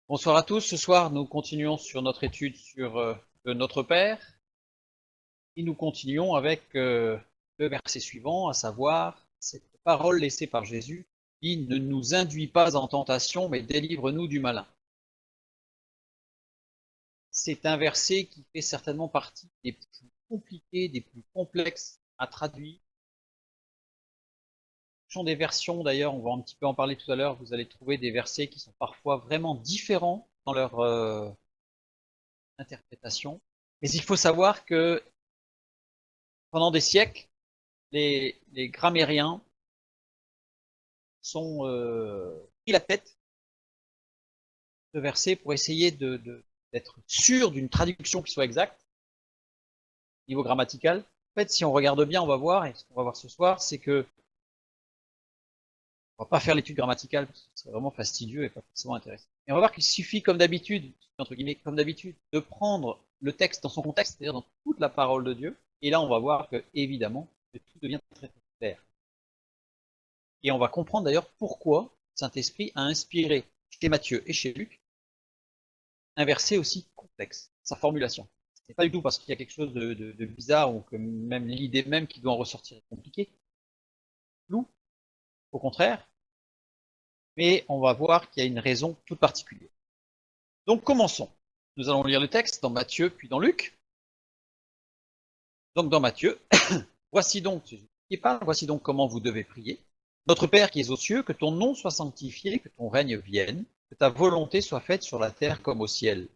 Bonsoir à tous. Ce soir, nous continuons sur notre étude sur Notre Père et nous continuons avec le verset suivant, à savoir cette parole laissée par Jésus qui ne nous induit pas en tentation, mais délivre-nous du malin. C'est un verset qui fait certainement partie des plus compliqués, des plus complexes à traduire. Ce sont des versions, d'ailleurs, on va un petit peu en parler tout à l'heure, vous allez trouver des versets qui sont parfois vraiment différents dans leur interprétation. Mais il faut savoir que pendant des siècles, les grammairiens sont pris la tête de verset pour essayer d'être sûr d'une traduction qui soit exacte au niveau grammatical. En fait, si on regarde bien, on va voir, et ce qu'on va voir ce soir, c'est que on va pas faire l'étude grammaticale parce que c'est vraiment fastidieux et pas forcément intéressant. Et on va voir qu'il suffit, comme d'habitude, entre guillemets, comme d'habitude, de prendre le texte dans son contexte, c'est-à-dire dans toute la parole de Dieu. Et là, on va voir que, évidemment, que tout devient très, très clair. Et on va comprendre d'ailleurs pourquoi Saint-Esprit a inspiré chez Matthieu et chez Luc un verset aussi complexe, sa formulation. C'est pas du tout parce qu'il y a quelque chose de bizarre ou que même l'idée même qui doit en ressortir est compliquée, flou, au contraire, mais on va voir qu'il y a une raison toute particulière. Donc commençons. Nous allons lire le texte dans Matthieu puis dans Luc. Donc dans Matthieu, voici donc Jésus qui parle, voici donc comment vous devez prier. Notre Père qui es aux cieux, que ton nom soit sanctifié, que ton règne vienne, que ta volonté soit faite sur la terre comme au ciel.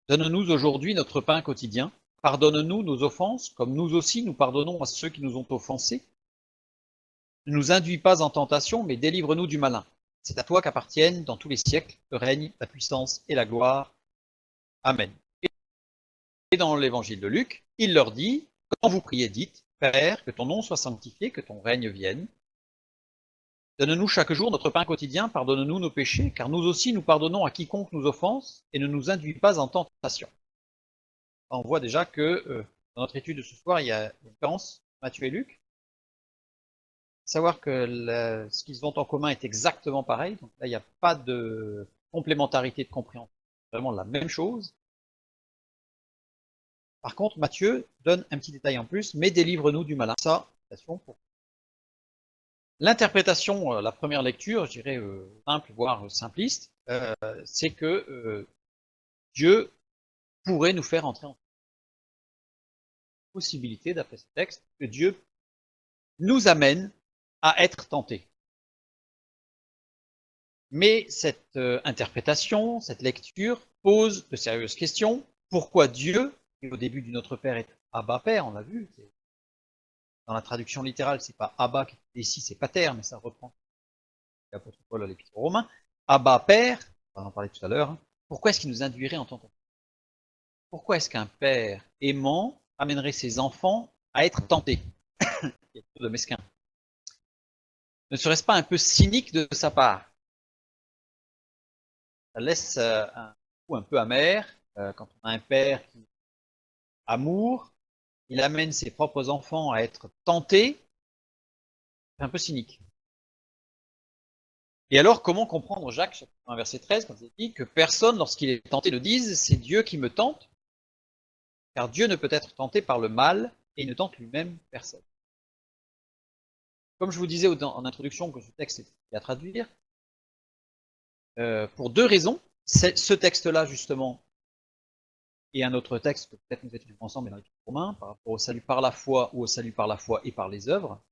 Donne-nous aujourd'hui notre pain quotidien. Pardonne-nous nos offenses, comme nous aussi nous pardonnons à ceux qui nous ont offensés. Ne nous induis pas en tentation, mais délivre-nous du malin. C'est à toi qu'appartiennent dans tous les siècles le règne, la puissance et la gloire. Amen. Et dans l'évangile de Luc, il leur dit, quand vous priez, dites, Père, que ton nom soit sanctifié, que ton règne vienne. Donne-nous chaque jour notre pain quotidien, pardonne-nous nos péchés, car nous aussi nous pardonnons à quiconque nous offense, et ne nous induis pas en tentation. On voit déjà que dans notre étude de ce soir, il y a une différence, Matthieu et Luc. Savoir que ce qu'ils ont en commun est exactement pareil, donc là il n'y a pas de complémentarité de compréhension, c'est vraiment la même chose. Par contre, Matthieu donne un petit détail en plus, mais délivre-nous du malin. Ça, pour l'interprétation, la première lecture, je dirais simple, voire simpliste, c'est que Dieu pourrait nous faire entrer en possibilité, d'après ce texte, que Dieu nous amène à être tentés. Mais cette interprétation, cette lecture, pose de sérieuses questions. Pourquoi Dieu, qui au début du Notre Père est Abba Père, on l'a vu, dans la traduction littérale, c'est pas Abba, et ici c'est Pater, mais ça reprend l'apôtre Paul à l'Épître aux Romains. Abba Père, on va en parler tout à l'heure, pourquoi est-ce qu'il nous induirait en tentation? Pourquoi est-ce qu'un père aimant amènerait ses enfants à être tentés? Quelque chose de mesquin. Ne serait-ce pas un peu cynique de sa part? Ça laisse un goût un peu amer quand on a un père qui amour, il amène ses propres enfants à être tentés, c'est un peu cynique. Et alors, comment comprendre Jacques, chapitre 1, verset 13, quand il dit que personne, lorsqu'il est tenté, ne dise c'est Dieu qui me tente, car Dieu ne peut être tenté par le mal et il ne tente lui-même personne. Comme je vous disais en introduction que ce texte est à traduire, pour deux raisons. Ce texte-là, justement, et un autre texte que peut-être nous étudions ensemble dans l'Épître aux Romains, par rapport au salut par la foi ou au salut par la foi et par les œuvres,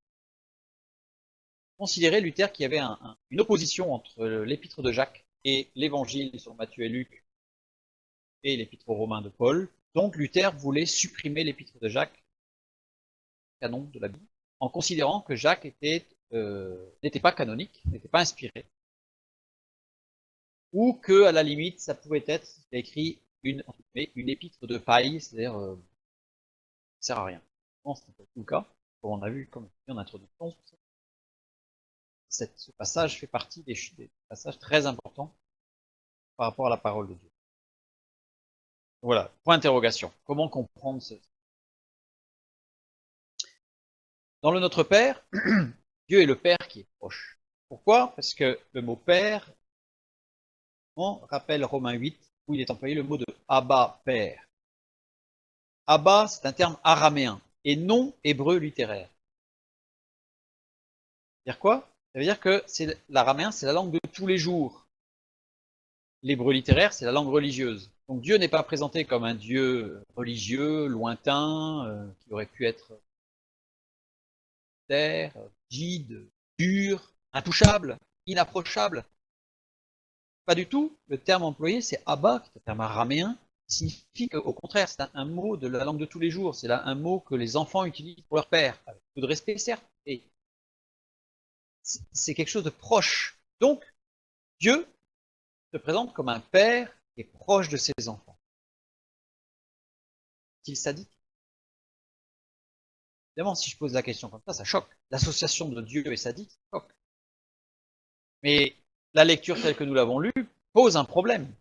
considérait Luther qu'il y avait une opposition entre l'Épître de Jacques et l'Évangile sur Matthieu et Luc et l'Épître aux Romains de Paul. Donc Luther voulait supprimer l'Épître de Jacques, canon de la Bible, en considérant que Jacques n'était pas canonique, n'était pas inspiré, ou que à la limite ça pouvait être écrit une épître de paille, c'est-à-dire ça sert à rien. Non, c'est pas tout le cas. Comme on a vu, comme en introduction, ce passage fait partie des passages très importants par rapport à la parole de Dieu. Voilà, point d'interrogation. Comment comprendre ce... Dans le Notre Père, Dieu est le Père qui est proche. Pourquoi? Parce que le mot Père On rappelle Romains 8, où il est employé le mot de Abba, Père. Abba, c'est un terme araméen et non hébreu littéraire. Ça veut dire quoi? Ça veut dire que l'araméen, c'est la langue de tous les jours. L'hébreu littéraire, c'est la langue religieuse. Donc Dieu n'est pas présenté comme un Dieu religieux, lointain, qui aurait pu être terre, rigide, dur, intouchable, inapprochable. Pas du tout. Le terme employé, c'est Abba, qui est un terme araméen, qui signifie qu'au contraire, c'est un mot de la langue de tous les jours. C'est là un mot que les enfants utilisent pour leur père. Avec beaucoup de respect, certes, et c'est quelque chose de proche. Donc, Dieu se présente comme un père qui est proche de ses enfants. Est-il sadique? Évidemment, si je pose la question comme ça choque. L'association de Dieu et sadique, ça choque. Mais la lecture telle que nous l'avons lue pose un problème.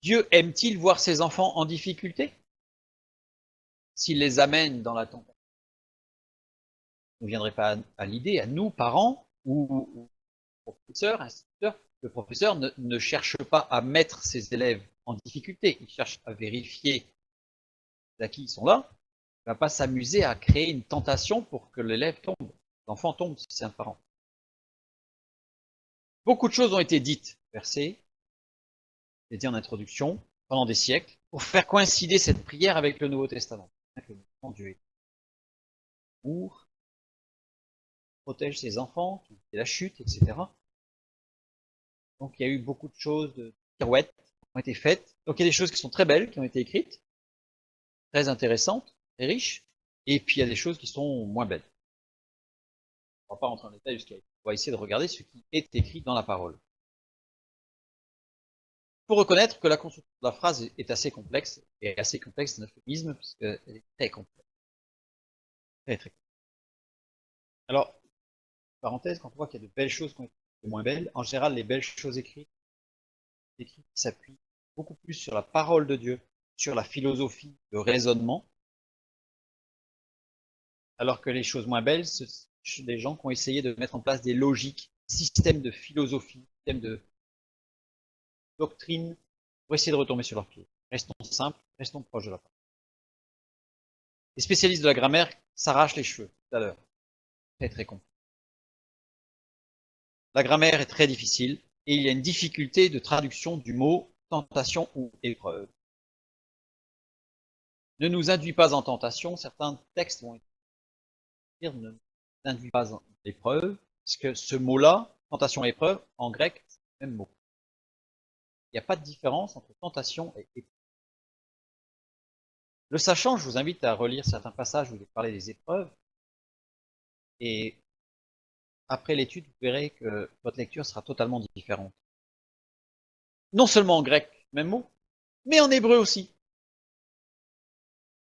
Dieu aime-t-il voir ses enfants en difficulté? S'il les amène dans la tentation, ne viendrait pas à l'idée, à nous, parents ou professeurs, instituteurs, le professeur ne cherche pas à mettre ses élèves en difficulté, il cherche à vérifier à qui ils sont là, il ne va pas s'amuser à créer une tentation pour que l'élève tombe, l'enfant tombe si c'est un parent. Beaucoup de choses ont été dites, versets, j'ai dit en introduction, pendant des siècles, pour faire coïncider cette prière avec le Nouveau Testament. Dieu est amour, protège ses enfants, la chute, etc. Donc il y a eu beaucoup de choses, de pirouettes qui ont été faites. Donc il y a des choses qui sont très belles, qui ont été écrites, très intéressantes, très riches, et puis il y a des choses qui sont moins belles. On ne va pas rentrer en détail jusqu'à. On va essayer de regarder ce qui est écrit dans la parole. Il faut reconnaître que la construction de la phrase est assez complexe, et assez complexe d'un euphémisme, parce qu'elle est très complexe. Très, très complexe. Alors, parenthèse, quand on voit qu'il y a de belles choses qui ont été moins belles, en général, les belles choses écrites s'appuient beaucoup plus sur la parole de Dieu, sur la philosophie, le raisonnement, alors que les choses moins belles, ce sont des gens qui ont essayé de mettre en place des logiques, systèmes de philosophie, systèmes de doctrine, pour essayer de retomber sur leurs pieds. Restons simples, restons proches de la parole. Les spécialistes de la grammaire s'arrachent les cheveux tout à l'heure. Très très compliqué. La grammaire est très difficile et il y a une difficulté de traduction du mot tentation ou épreuve. Ne nous induis pas en tentation, certains textes vont dire ne nous induis pas en épreuve, parce que ce mot-là, tentation et épreuve, en grec, c'est le même mot. Il n'y a pas de différence entre tentation et épreuve. Le sachant, je vous invite à relire certains passages où il est parlé des épreuves, et après l'étude, vous verrez que votre lecture sera totalement différente. Non seulement en grec, même mot, mais en hébreu aussi.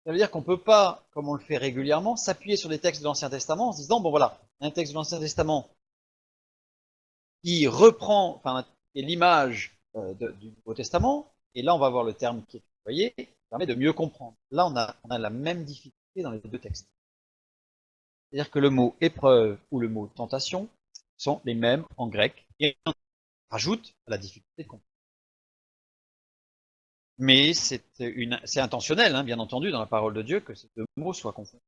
Ça veut dire qu'on ne peut pas, comme on le fait régulièrement, s'appuyer sur des textes de l'Ancien Testament en se disant, bon voilà, un texte de l'Ancien Testament qui reprend, enfin, l'image du Nouveau Testament, et là on va voir le terme qui est employé, qui permet de mieux comprendre. Là on a la même difficulté dans les deux textes. C'est-à-dire que le mot épreuve ou le mot tentation sont les mêmes en grec, et on rajoute à la difficulté de comprendre. Mais c'est intentionnel, hein, bien entendu, dans la parole de Dieu, que ces deux mots soient confondus.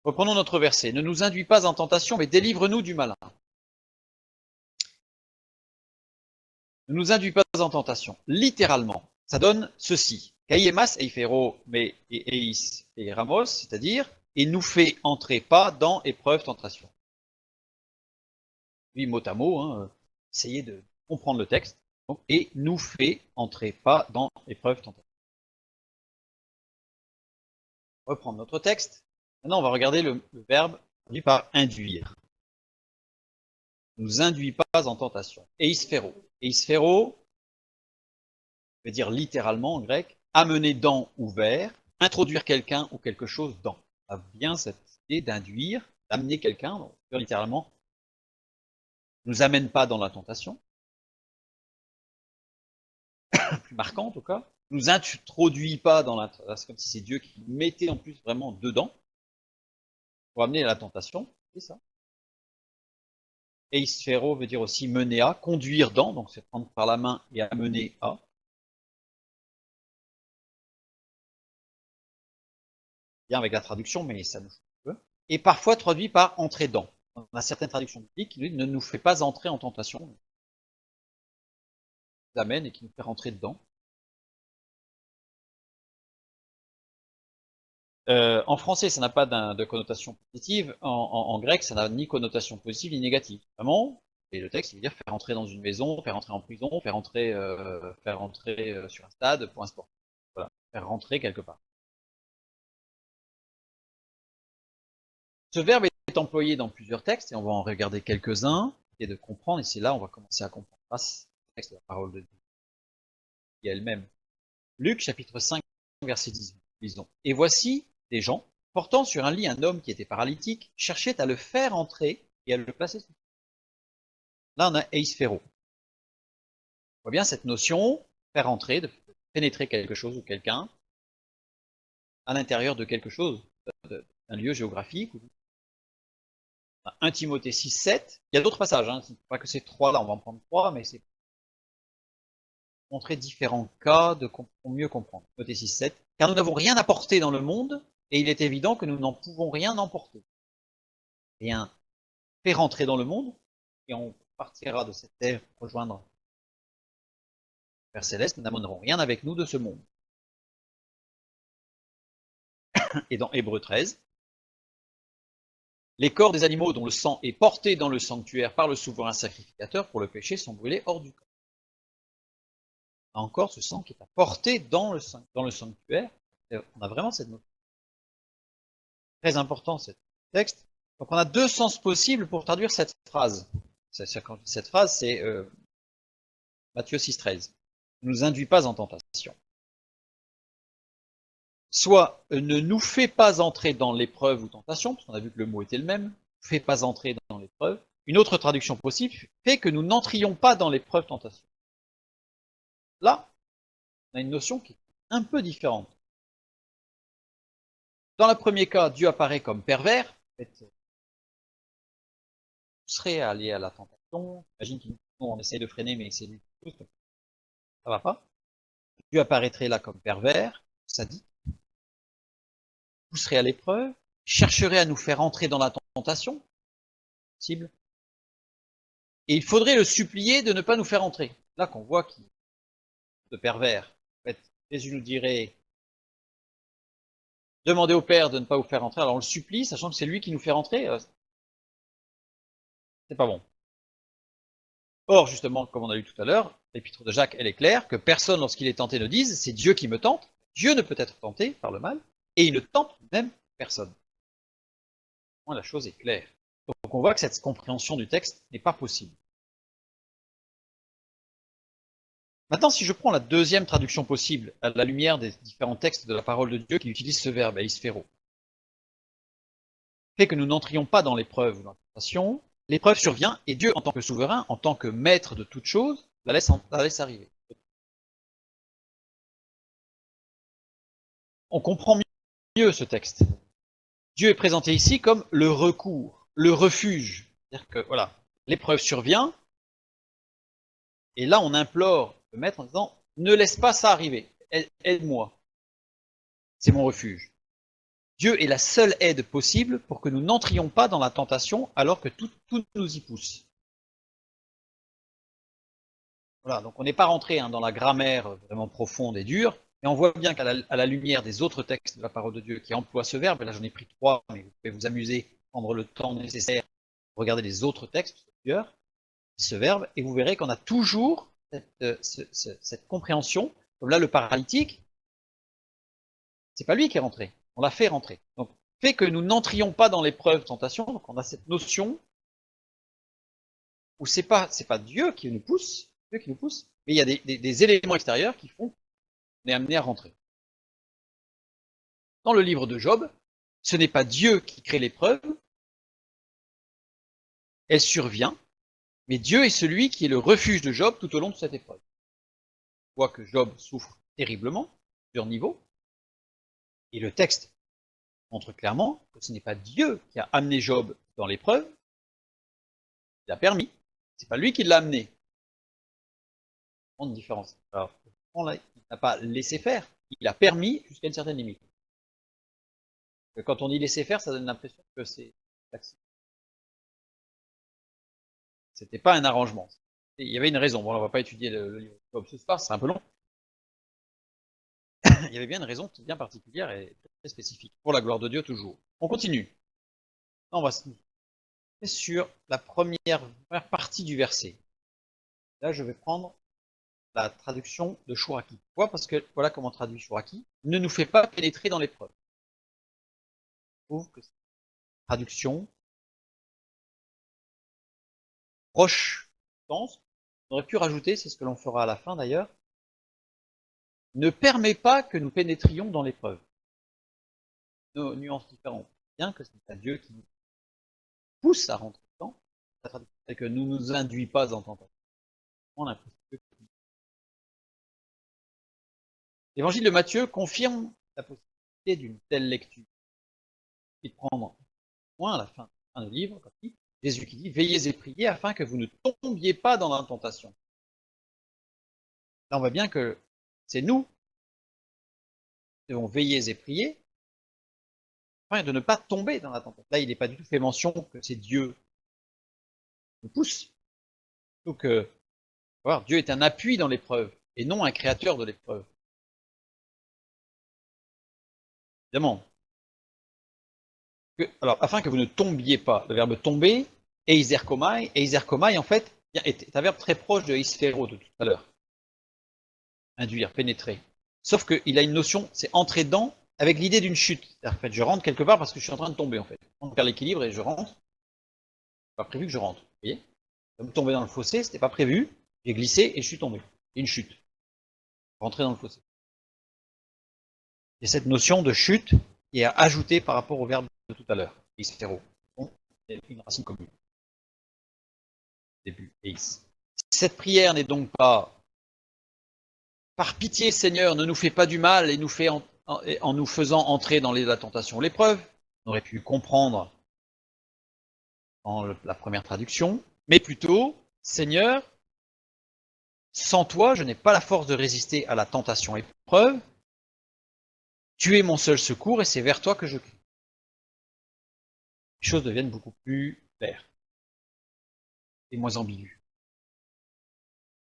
Reprenons notre verset. Ne nous induis pas en tentation, mais délivre-nous du malin. Ne nous induis pas en tentation. Littéralement, ça donne ceci. Kaïemas, Eifero, mais Eis et Ramos, c'est-à-dire, et nous fait entrer pas dans épreuve tentation. Oui, mot à mot, hein, essayez de comprendre le texte. Donc, et nous fait entrer pas dans épreuve tentation. Reprendre notre texte. Maintenant, on va regarder le verbe traduit par induire. Ne nous induit pas en tentation. Eisphero. Eisphero veut dire littéralement en grec, amener dans ou vers, introduire quelqu'un ou quelque chose dans. On a bien cette idée d'induire, d'amener quelqu'un, donc littéralement, nous amène pas dans la tentation, plus marquant en tout cas, nous introduit pas dans la, c'est comme si c'est Dieu qui mettait en plus vraiment dedans pour amener à la tentation, c'est ça. Eisphero veut dire aussi mener à, conduire dans, donc c'est prendre par la main et amener à. Bien avec la traduction, mais ça nous change un peu. Et parfois traduit par entrer dans. On a certaines traductions bibliques qui ne nous fait pas entrer en tentation, nous amène et qui nous fait rentrer dedans. En français, ça n'a pas de connotation positive. En grec, ça n'a ni connotation positive ni négative. Vraiment, et le texte, il veut dire faire entrer dans une maison, faire entrer en prison, faire entrer sur un stade pour un sport. Voilà, faire rentrer quelque part. Ce verbe est employé dans plusieurs textes, et on va en regarder quelques-uns, et de comprendre, et c'est là on va commencer à comprendre grâce au texte de la parole de Dieu, qui est elle-même. Luc, chapitre 5, verset 18, lisons. Et voici des gens, portant sur un lit un homme qui était paralytique, cherchaient à le faire entrer et à le placer sous. Là, on a eisphero. On voit bien cette notion, faire entrer, de pénétrer quelque chose ou quelqu'un à l'intérieur de quelque chose, d'un lieu géographique. 1 Timothée 6, 7. Il y a d'autres passages, hein. Pas que ces trois-là, on va en prendre trois, mais c'est pour montrer différents cas pour mieux comprendre. Timothée 6, 7. Car nous n'avons rien apporté dans le monde, et il est évident que nous n'en pouvons rien emporter. Rien fait rentrer dans le monde, et on partira de cette terre pour rejoindre le Père Céleste, nous n'amènerons rien avec nous de ce monde. Et dans Hébreux 13, les corps des animaux dont le sang est porté dans le sanctuaire par le souverain sacrificateur pour le péché sont brûlés hors du corps. Là encore, ce sang qui est apporté dans le sanctuaire, on a vraiment cette notion. Très important, ce texte. Donc on a deux sens possibles pour traduire cette phrase. Cette phrase, c'est Matthieu 6,13. Ne nous induit pas en tentation. Soit ne nous fait pas entrer dans l'épreuve ou tentation, parce qu'on a vu que le mot était le même, fait pas entrer dans l'épreuve. Une autre traduction possible fait que nous n'entrions pas dans l'épreuve tentation. Là, on a une notion qui est un peu différente. Dans le premier cas, Dieu apparaît comme pervers. En fait, vous serez allé à la tentation. Imagine qu'on essaye de freiner, mais c'est lui qui pousse. Ça va pas. Dieu apparaîtrait là comme pervers, sadique, pousserait à l'épreuve, chercherait à nous faire entrer dans la tentation, cible, et il faudrait le supplier de ne pas nous faire entrer. Là qu'on voit qu'il est pervers. En fait, Jésus nous dirait demandez au Père de ne pas vous faire entrer, alors on le supplie, sachant que c'est lui qui nous fait rentrer, c'est pas bon. Or, justement, comme on a lu tout à l'heure, l'épître de Jacques, elle est claire, que personne, lorsqu'il est tenté, ne dise c'est Dieu qui me tente. Dieu ne peut être tenté par le mal, et il ne tente même personne. La chose est claire. Donc on voit que cette compréhension du texte n'est pas possible. Maintenant, si je prends la deuxième traduction possible, à la lumière des différents textes de la parole de Dieu qui utilisent ce verbe, eisphero, fait que nous n'entrions pas dans l'épreuve ou dans la tentation, l'épreuve survient, et Dieu, en tant que souverain, en tant que maître de toute chose, la laisse arriver. On comprend mieux ce texte. Dieu est présenté ici comme le recours, le refuge. C'est-à-dire que voilà, l'épreuve survient, et là on implore le maître en disant ne laisse pas ça arriver, aide-moi. C'est mon refuge. Dieu est la seule aide possible pour que nous n'entrions pas dans la tentation alors que tout nous y pousse. Voilà, donc on n'est pas rentré dans la grammaire vraiment profonde et dure, mais on voit bien qu'à la lumière des autres textes de la parole de Dieu qui emploient ce verbe, et là j'en ai pris trois, mais vous pouvez vous amuser, prendre le temps nécessaire pour regarder les autres textes, plusieurs, ce verbe, et vous verrez qu'on a toujours cette compréhension, comme là le paralytique, c'est pas lui qui est rentré, on l'a fait rentrer. Donc, fait que nous n'entrions pas dans l'épreuve tentation, donc on a cette notion où c'est pas Dieu qui nous pousse, mais il y a des éléments extérieurs qui font qu'on est amené à rentrer. Dans le livre de Job, ce n'est pas Dieu qui crée l'épreuve, elle survient, mais Dieu est celui qui est le refuge de Job tout au long de cette épreuve. On voit que Job souffre terriblement, sur niveau, et le texte montre clairement que ce n'est pas Dieu qui a amené Job dans l'épreuve, Il a permis. C'est pas lui qui l'a amené. Grande différence. Alors, là, il n'a pas laissé faire. Il a permis jusqu'à une certaine limite. Quand on dit laisser faire, ça donne l'impression que c'est c'était pas un arrangement. Il y avait une raison. Bon, on va pas étudier le livre comme ce soir, c'est un peu long. Il y avait bien une raison bien particulière et très spécifique. Pour la gloire de Dieu toujours. On continue. On va se mettre sur la première partie du verset. Là, je vais prendre la traduction de Chouraki. Pourquoi? Parce que voilà comment traduit Chouraki. Ne nous fait pas pénétrer dans l'épreuve. Je trouve que c'est une traduction proche du sens. On aurait pu rajouter, c'est ce que l'on fera à la fin d'ailleurs, ne permet pas que nous pénétrions dans l'épreuve. Nos nuances différentes. Bien que c'est un Dieu qui nous pousse à rentrer dedans, c'est que nous ne nous induit pas en tentation. On a l'impression que L'évangile de Matthieu confirme la possibilité d'une telle lecture. Et de prendre point à la fin du livre, comme dit, Jésus qui dit, veillez et priez afin que vous ne tombiez pas dans la tentation. Là, on voit bien que c'est nous qui devons veiller et prier afin de ne pas tomber dans la tentation. Là, il n'est pas du tout fait mention que c'est Dieu qui nous pousse. Donc, voir, Dieu est un appui dans l'épreuve et non un créateur de l'épreuve. Évidemment. Alors, afin que vous ne tombiez pas, le verbe tomber, eiserkomai, en fait, est un verbe très proche de isphero de tout à l'heure. Induire, pénétrer. Sauf qu'il a une notion, c'est entrer dedans avec l'idée d'une chute. En fait, je rentre quelque part parce que je suis en train de tomber, en fait. On perd l'équilibre et je rentre. C'est pas prévu que je rentre. Vous voyez? Je me tomber dans le fossé, c'était pas prévu. J'ai glissé et je suis tombé. Une chute. Rentrer dans le fossé. Et cette notion de chute qui est ajoutée par rapport au verbe de tout à l'heure. Isphero. Bon, c'est une racine commune. Début, eis. Cette prière n'est donc pas par pitié, Seigneur, ne nous fais pas du mal et nous fais en nous faisant entrer dans la tentation, l'épreuve. On aurait pu comprendre dans la première traduction, mais plutôt, Seigneur, sans toi, je n'ai pas la force de résister à la tentation et l'épreuve. Tu es mon seul secours et c'est vers toi que je crie. Les choses deviennent beaucoup plus claires et moins ambiguës.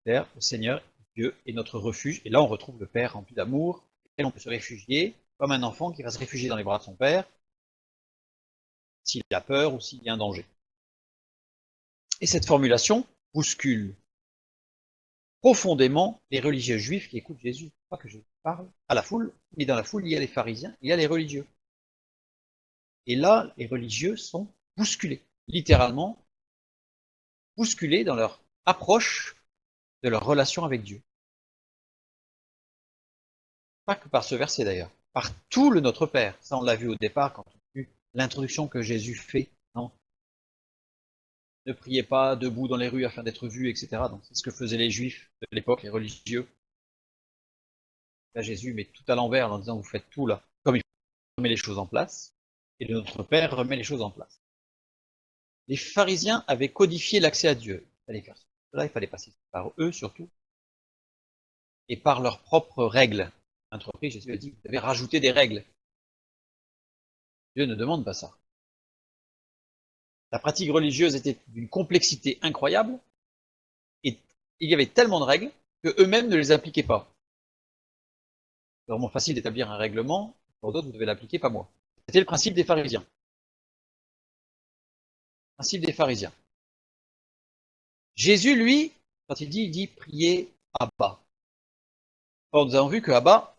Le Seigneur, Dieu est notre refuge, et là on retrouve le Père rempli d'amour, auquel on peut se réfugier, comme un enfant qui va se réfugier dans les bras de son Père, s'il a peur ou s'il y a un danger. Et cette formulation bouscule profondément les religieux juifs qui écoutent Jésus. Pas que je parle à la foule, mais dans la foule, il y a les pharisiens, il y a les religieux. Et là, les religieux sont bousculés, littéralement bousculés dans leur approche de leur relation avec Dieu. Pas que par ce verset d'ailleurs, par tout le Notre Père. Ça, on l'a vu au départ quand on a vu l'introduction que Jésus fait. Non, ne priez pas debout dans les rues afin d'être vus, etc. Donc c'est ce que faisaient les Juifs de l'époque, les religieux. Là, Jésus met tout à l'envers en disant vous faites tout là, comme il faut, remet les choses en place, et le Notre Père remet les choses en place. Les pharisiens avaient codifié l'accès à Dieu. Il fallait faire cela, il fallait passer par eux surtout, et par leurs propres règles. Entreprise, Jésus a dit, vous avez rajouté des règles. Dieu ne demande pas ça. La pratique religieuse était d'une complexité incroyable, et il y avait tellement de règles que eux-mêmes ne les appliquaient pas. C'est vraiment facile d'établir un règlement, pour d'autres, vous devez l'appliquer, pas moi. C'était le principe des pharisiens. Le principe des pharisiens. Jésus, lui, quand il dit priez Abba. Or, nous avons vu que Abba,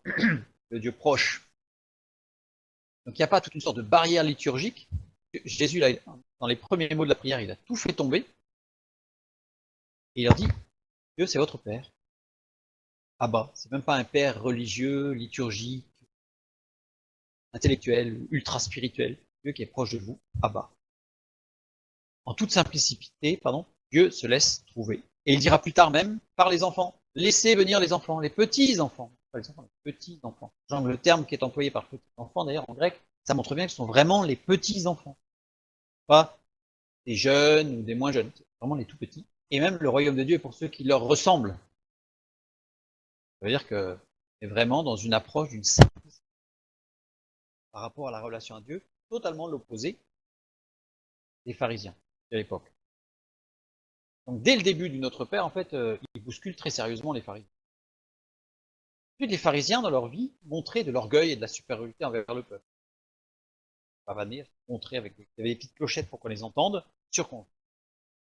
le Dieu proche, donc il n'y a pas toute une sorte de barrière liturgique. Jésus, là, dans les premiers mots de la prière, il a tout fait tomber. Et il leur dit, Dieu, c'est votre Père. Abba, c'est même pas un Père religieux, liturgique, intellectuel, ultra spirituel. Dieu qui est proche de vous, Abba. En toute simplicité, Dieu se laisse trouver. Et il dira plus tard même, par les enfants, laissez venir les enfants, les petits-enfants. Pas les enfants, les petits-enfants. Genre le terme qui est employé par petits-enfants, d'ailleurs, en grec, ça montre bien que ce sont vraiment les petits-enfants. Pas des jeunes ou des moins jeunes. vraiment les tout petits. Et même le royaume de Dieu est pour ceux qui leur ressemblent. Ça veut dire que c'est vraiment dans une approche d'une simplicité par rapport à la relation à Dieu, totalement l'opposé des pharisiens de l'époque. Donc dès le début du Notre Père, en fait, il bouscule très sérieusement les pharisiens. Puis les pharisiens, dans leur vie, montraient de l'orgueil et de la supériorité envers le peuple. Pavaner, montrer avec il y avait des petites clochettes pour qu'on les entende, sûr qu'on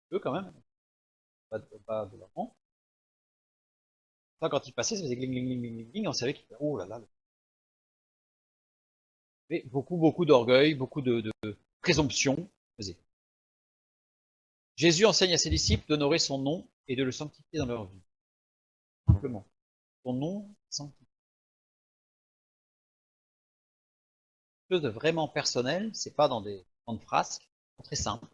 peut quand même, pas de leur rang. Ça, quand il passait, ça faisait gling, gling, gling, gling, gling, on savait qu'il oh là là. Mais beaucoup d'orgueil, beaucoup de présomption. Jésus enseigne à ses disciples d'honorer son nom et de le sanctifier dans leur vie. Simplement. Son nom, sanctifié. Quelque chose de vraiment personnel, c'est pas dans des grandes frasques, c'est très simple.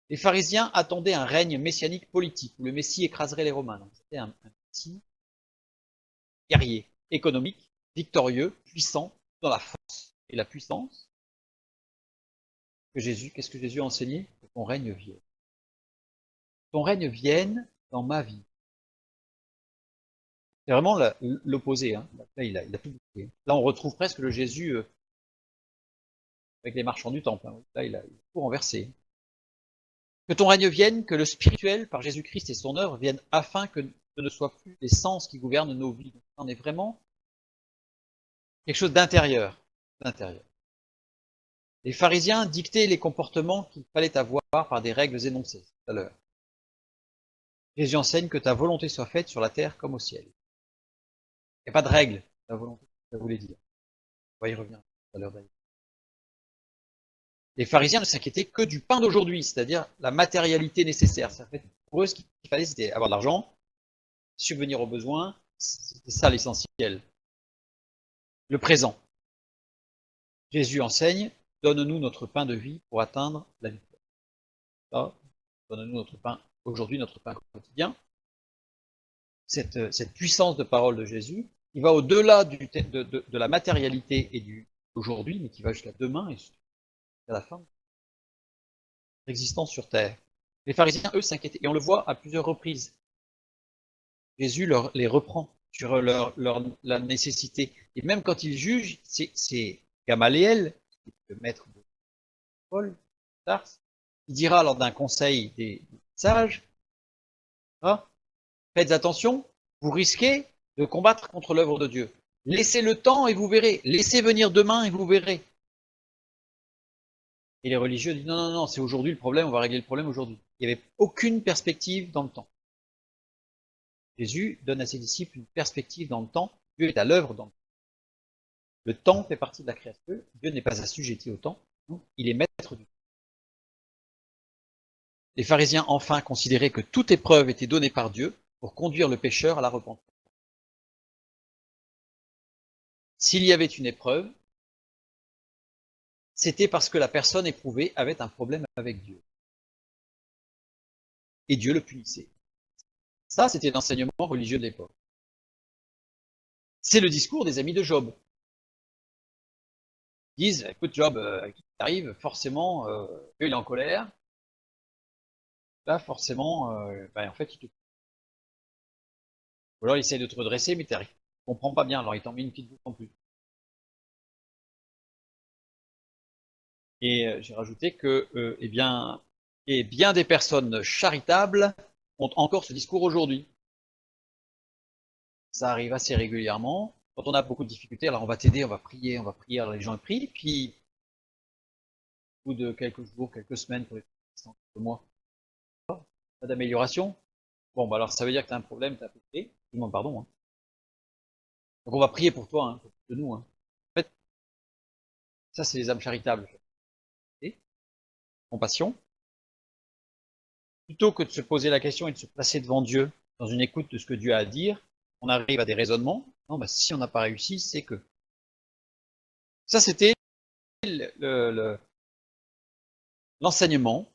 Les pharisiens attendaient un règne messianique politique où le Messie écraserait les Romains. Donc c'était un Messie guerrier, économique, victorieux, puissant, dans la force et la puissance. Qu'est-ce que Jésus a enseigné? Que ton règne vienne. Ton règne vienne dans ma vie. C'est vraiment l'opposé. Hein. Là, il a tout bouclé. Là, on retrouve presque le Jésus avec les marchands du temple. Hein. Là, il a tout renversé. Que ton règne vienne, que le spirituel, par Jésus-Christ et son œuvre, vienne afin que ce ne soit plus les sens qui gouvernent nos vies. Donc, on est vraiment quelque chose d'intérieur. Les pharisiens dictaient les comportements qu'il fallait avoir par des règles énoncées tout à l'heure. Jésus enseigne que ta volonté soit faite sur la terre comme au ciel. Il n'y a pas de règle, la volonté, ça voulait dire. On va y revenir tout à l'heure d'ailleurs. Les pharisiens ne s'inquiétaient que du pain d'aujourd'hui, c'est-à-dire la matérialité nécessaire. Ça fait pour eux, ce qu'il fallait, c'était avoir de l'argent, subvenir aux besoins, c'était ça l'essentiel. Le présent. Jésus enseigne, donne-nous notre pain de vie pour atteindre la victoire. Donne-nous notre pain, aujourd'hui notre pain quotidien. Cette puissance de parole de Jésus, il va au-delà de la matérialité et du aujourd'hui, mais qui va jusqu'à demain et jusqu'à la fin de l'existence sur terre. Les pharisiens, eux, s'inquiétaient, et on le voit à plusieurs reprises. Jésus les reprend sur la nécessité. Et même quand il juge, c'est Gamaliel, le maître de Paul, Tars, qui dira lors d'un conseil des sages, hein, faites attention, vous risquez de combattre contre l'œuvre de Dieu. Laissez le temps et vous verrez. Laissez venir demain et vous verrez. Et les religieux disent non, non, non, c'est aujourd'hui le problème, on va régler le problème aujourd'hui. Il n'y avait aucune perspective dans le temps. Jésus donne à ses disciples une perspective dans le temps. Dieu est à l'œuvre dans le temps. Le temps fait partie de la création. Dieu n'est pas assujetti au temps. Il est maître du temps. Les pharisiens enfin considéraient que toute épreuve était donnée par Dieu pour conduire le pécheur à la repentance. S'il y avait une épreuve, c'était parce que la personne éprouvée avait un problème avec Dieu. Et Dieu le punissait. Ça, c'était l'enseignement religieux de l'époque. C'est le discours des amis de Job. Ils disent, écoute Job, qui t'arrive, forcément, Dieu il est en colère. Là, forcément, en fait, il te... Ou alors il essaie de te redresser, mais tu comprends pas bien, alors il t'en met une petite boucle en plus. Et j'ai rajouté que, et bien des personnes charitables ont encore ce discours aujourd'hui. Ça arrive assez régulièrement. Quand on a beaucoup de difficultés, alors on va t'aider, on va prier, alors les gens prient, puis au bout de quelques jours, quelques semaines, pour quelques mois, pas d'amélioration. Bon, bah alors ça veut dire que tu as un problème, tu as péché, demande pardon. Hein. Donc on va prier pour toi, hein, de nous. Hein. En fait, ça c'est les âmes charitables. Et compassion. Plutôt que de se poser la question et de se placer devant Dieu dans une écoute de ce que Dieu a à dire, on arrive à des raisonnements. Non, bah si on n'a pas réussi, c'est que. Ça c'était l'enseignement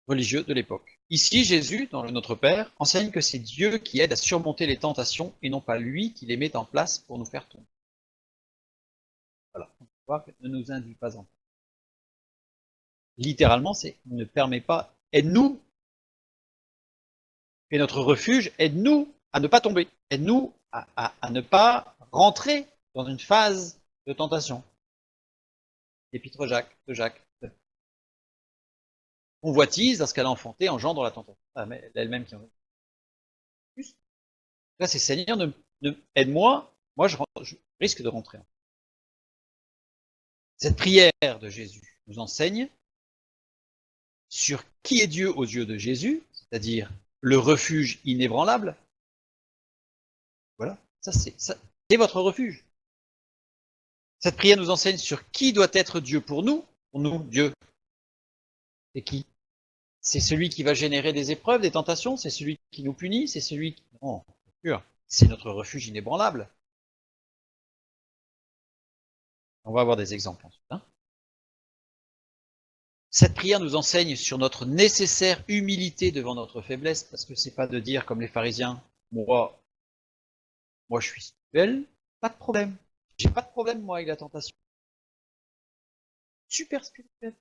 religieux de l'époque. Ici, Jésus, dans le Notre Père, enseigne que c'est Dieu qui aide à surmonter les tentations et non pas lui qui les met en place pour nous faire tomber. Voilà. On peut voir que ne nous induit pas en. Littéralement, c'est ne permet pas aide-nous. Et notre refuge, aide-nous à ne pas tomber. Aide-nous à ne pas rentrer dans une phase de tentation. Épître de Jacques. Convoitise, dans ce qu'elle a enfanté, engendre la tentation. Elle-même qui en plus. Là, c'est Seigneur, aide-moi, moi je risque de rentrer. Cette prière de Jésus nous enseigne sur qui est Dieu aux yeux de Jésus, c'est-à-dire le refuge inébranlable. Voilà, ça c'est votre refuge. Cette prière nous enseigne sur qui doit être Dieu pour nous. Pour nous, Dieu, c'est qui? C'est celui qui va générer des épreuves, des tentations, c'est celui qui nous punit, c'est celui qui... Non, bien sûr, c'est notre refuge inébranlable. On va avoir des exemples ensuite. Hein. Cette prière nous enseigne sur notre nécessaire humilité devant notre faiblesse, parce que c'est pas de dire comme les pharisiens, moi je suis spirituel, pas de problème. J'ai pas de problème moi avec la tentation. Super spirituel.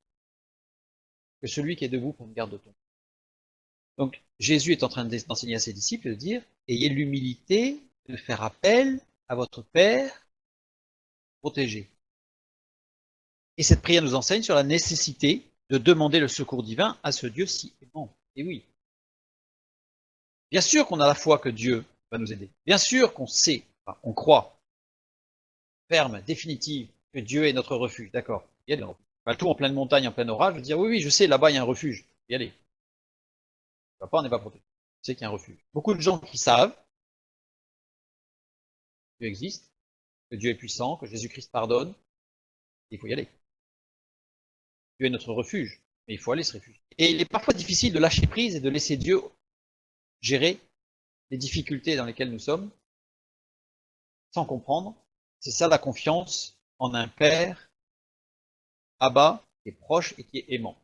Que celui qui est debout prenne garde de ton. Donc Jésus est en train d'enseigner à ses disciples de dire, ayez l'humilité de faire appel à votre Père protégé. Et cette prière nous enseigne sur la nécessité de demander le secours divin à ce Dieu si aimant. Et oui. Bien sûr qu'on a la foi que Dieu va nous aider. Bien sûr qu'on sait, enfin, on croit, ferme, définitive, que Dieu est notre refuge. D'accord. Il y a des refuges. Pas tout en pleine montagne, en plein orage, je veux dire, oui, je sais, là-bas, il y a un refuge. Y aller. On n'est pas protégé. Je sais qu'il y a un refuge. Beaucoup de gens qui savent que Dieu existe, que Dieu est puissant, que Jésus-Christ pardonne, il faut y aller. Dieu est notre refuge, mais il faut aller se réfugier. Et il est parfois difficile de lâcher prise et de laisser Dieu gérer les difficultés dans lesquelles nous sommes, sans comprendre. C'est ça la confiance en un Père, Abba, qui est proche et qui est aimant.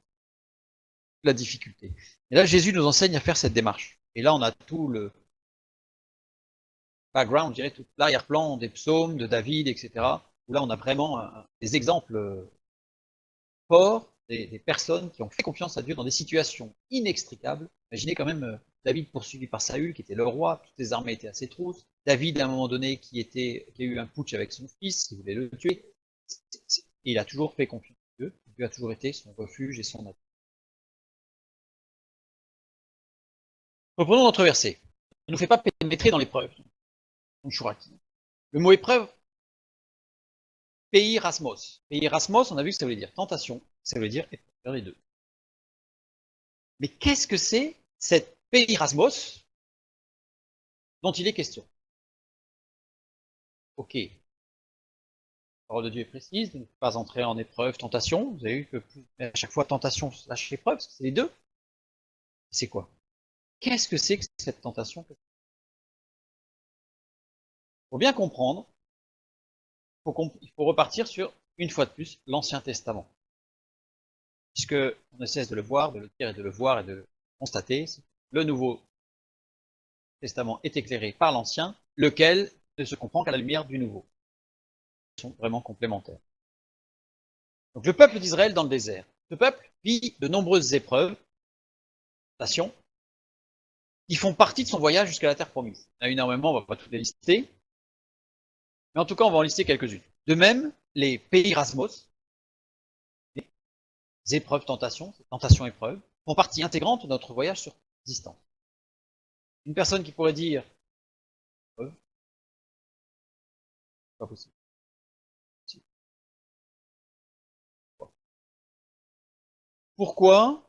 La difficulté. Et là, Jésus nous enseigne à faire cette démarche. Et là, on a tout le background, je dirais, tout l'arrière-plan des psaumes, de David, etc. Où là, on a vraiment des exemples forts, des personnes qui ont fait confiance à Dieu dans des situations inextricables. Imaginez quand même David poursuivi par Saül, qui était le roi, toutes ses armées étaient à ses trousses. David, à un moment donné, qui a eu un putsch avec son fils, qui voulait le tuer. Et il a toujours fait confiance à Dieu. Dieu a toujours été son refuge et son appui. Reprenons notre verset. Ne nous fait pas pénétrer dans l'épreuve. Le mot épreuve, peirasmos. Peirasmos, on a vu que ça voulait dire tentation, ça voulait dire épreuve, les deux. Mais qu'est-ce que c'est cette peirasmos dont il est question? Ok. La parole de Dieu est précise, de ne pas entrer en épreuve, tentation. Vous avez vu que à chaque fois tentation slash épreuve, parce que c'est les deux. C'est quoi? Qu'est-ce que c'est que cette tentation? Il faut bien comprendre, il faut repartir sur, une fois de plus, l'Ancien Testament. Puisque on ne cesse de le voir, de le dire et de le voir et de le constater, le Nouveau Testament est éclairé par l'Ancien, lequel ne se comprend qu'à la lumière du Nouveau. Ils sont vraiment complémentaires. Donc le peuple d'Israël dans le désert. Ce peuple vit de nombreuses épreuves, nations, qui font partie de son voyage jusqu'à la terre promise. Il y en a énormément, on ne va pas toutes les lister, mais en tout cas, on va en lister quelques-unes. De même, les pays Rasmos, les épreuves, tentations, épreuves, font partie intégrante de notre voyage sur distance. Une personne qui pourrait dire, pas possible. Pourquoi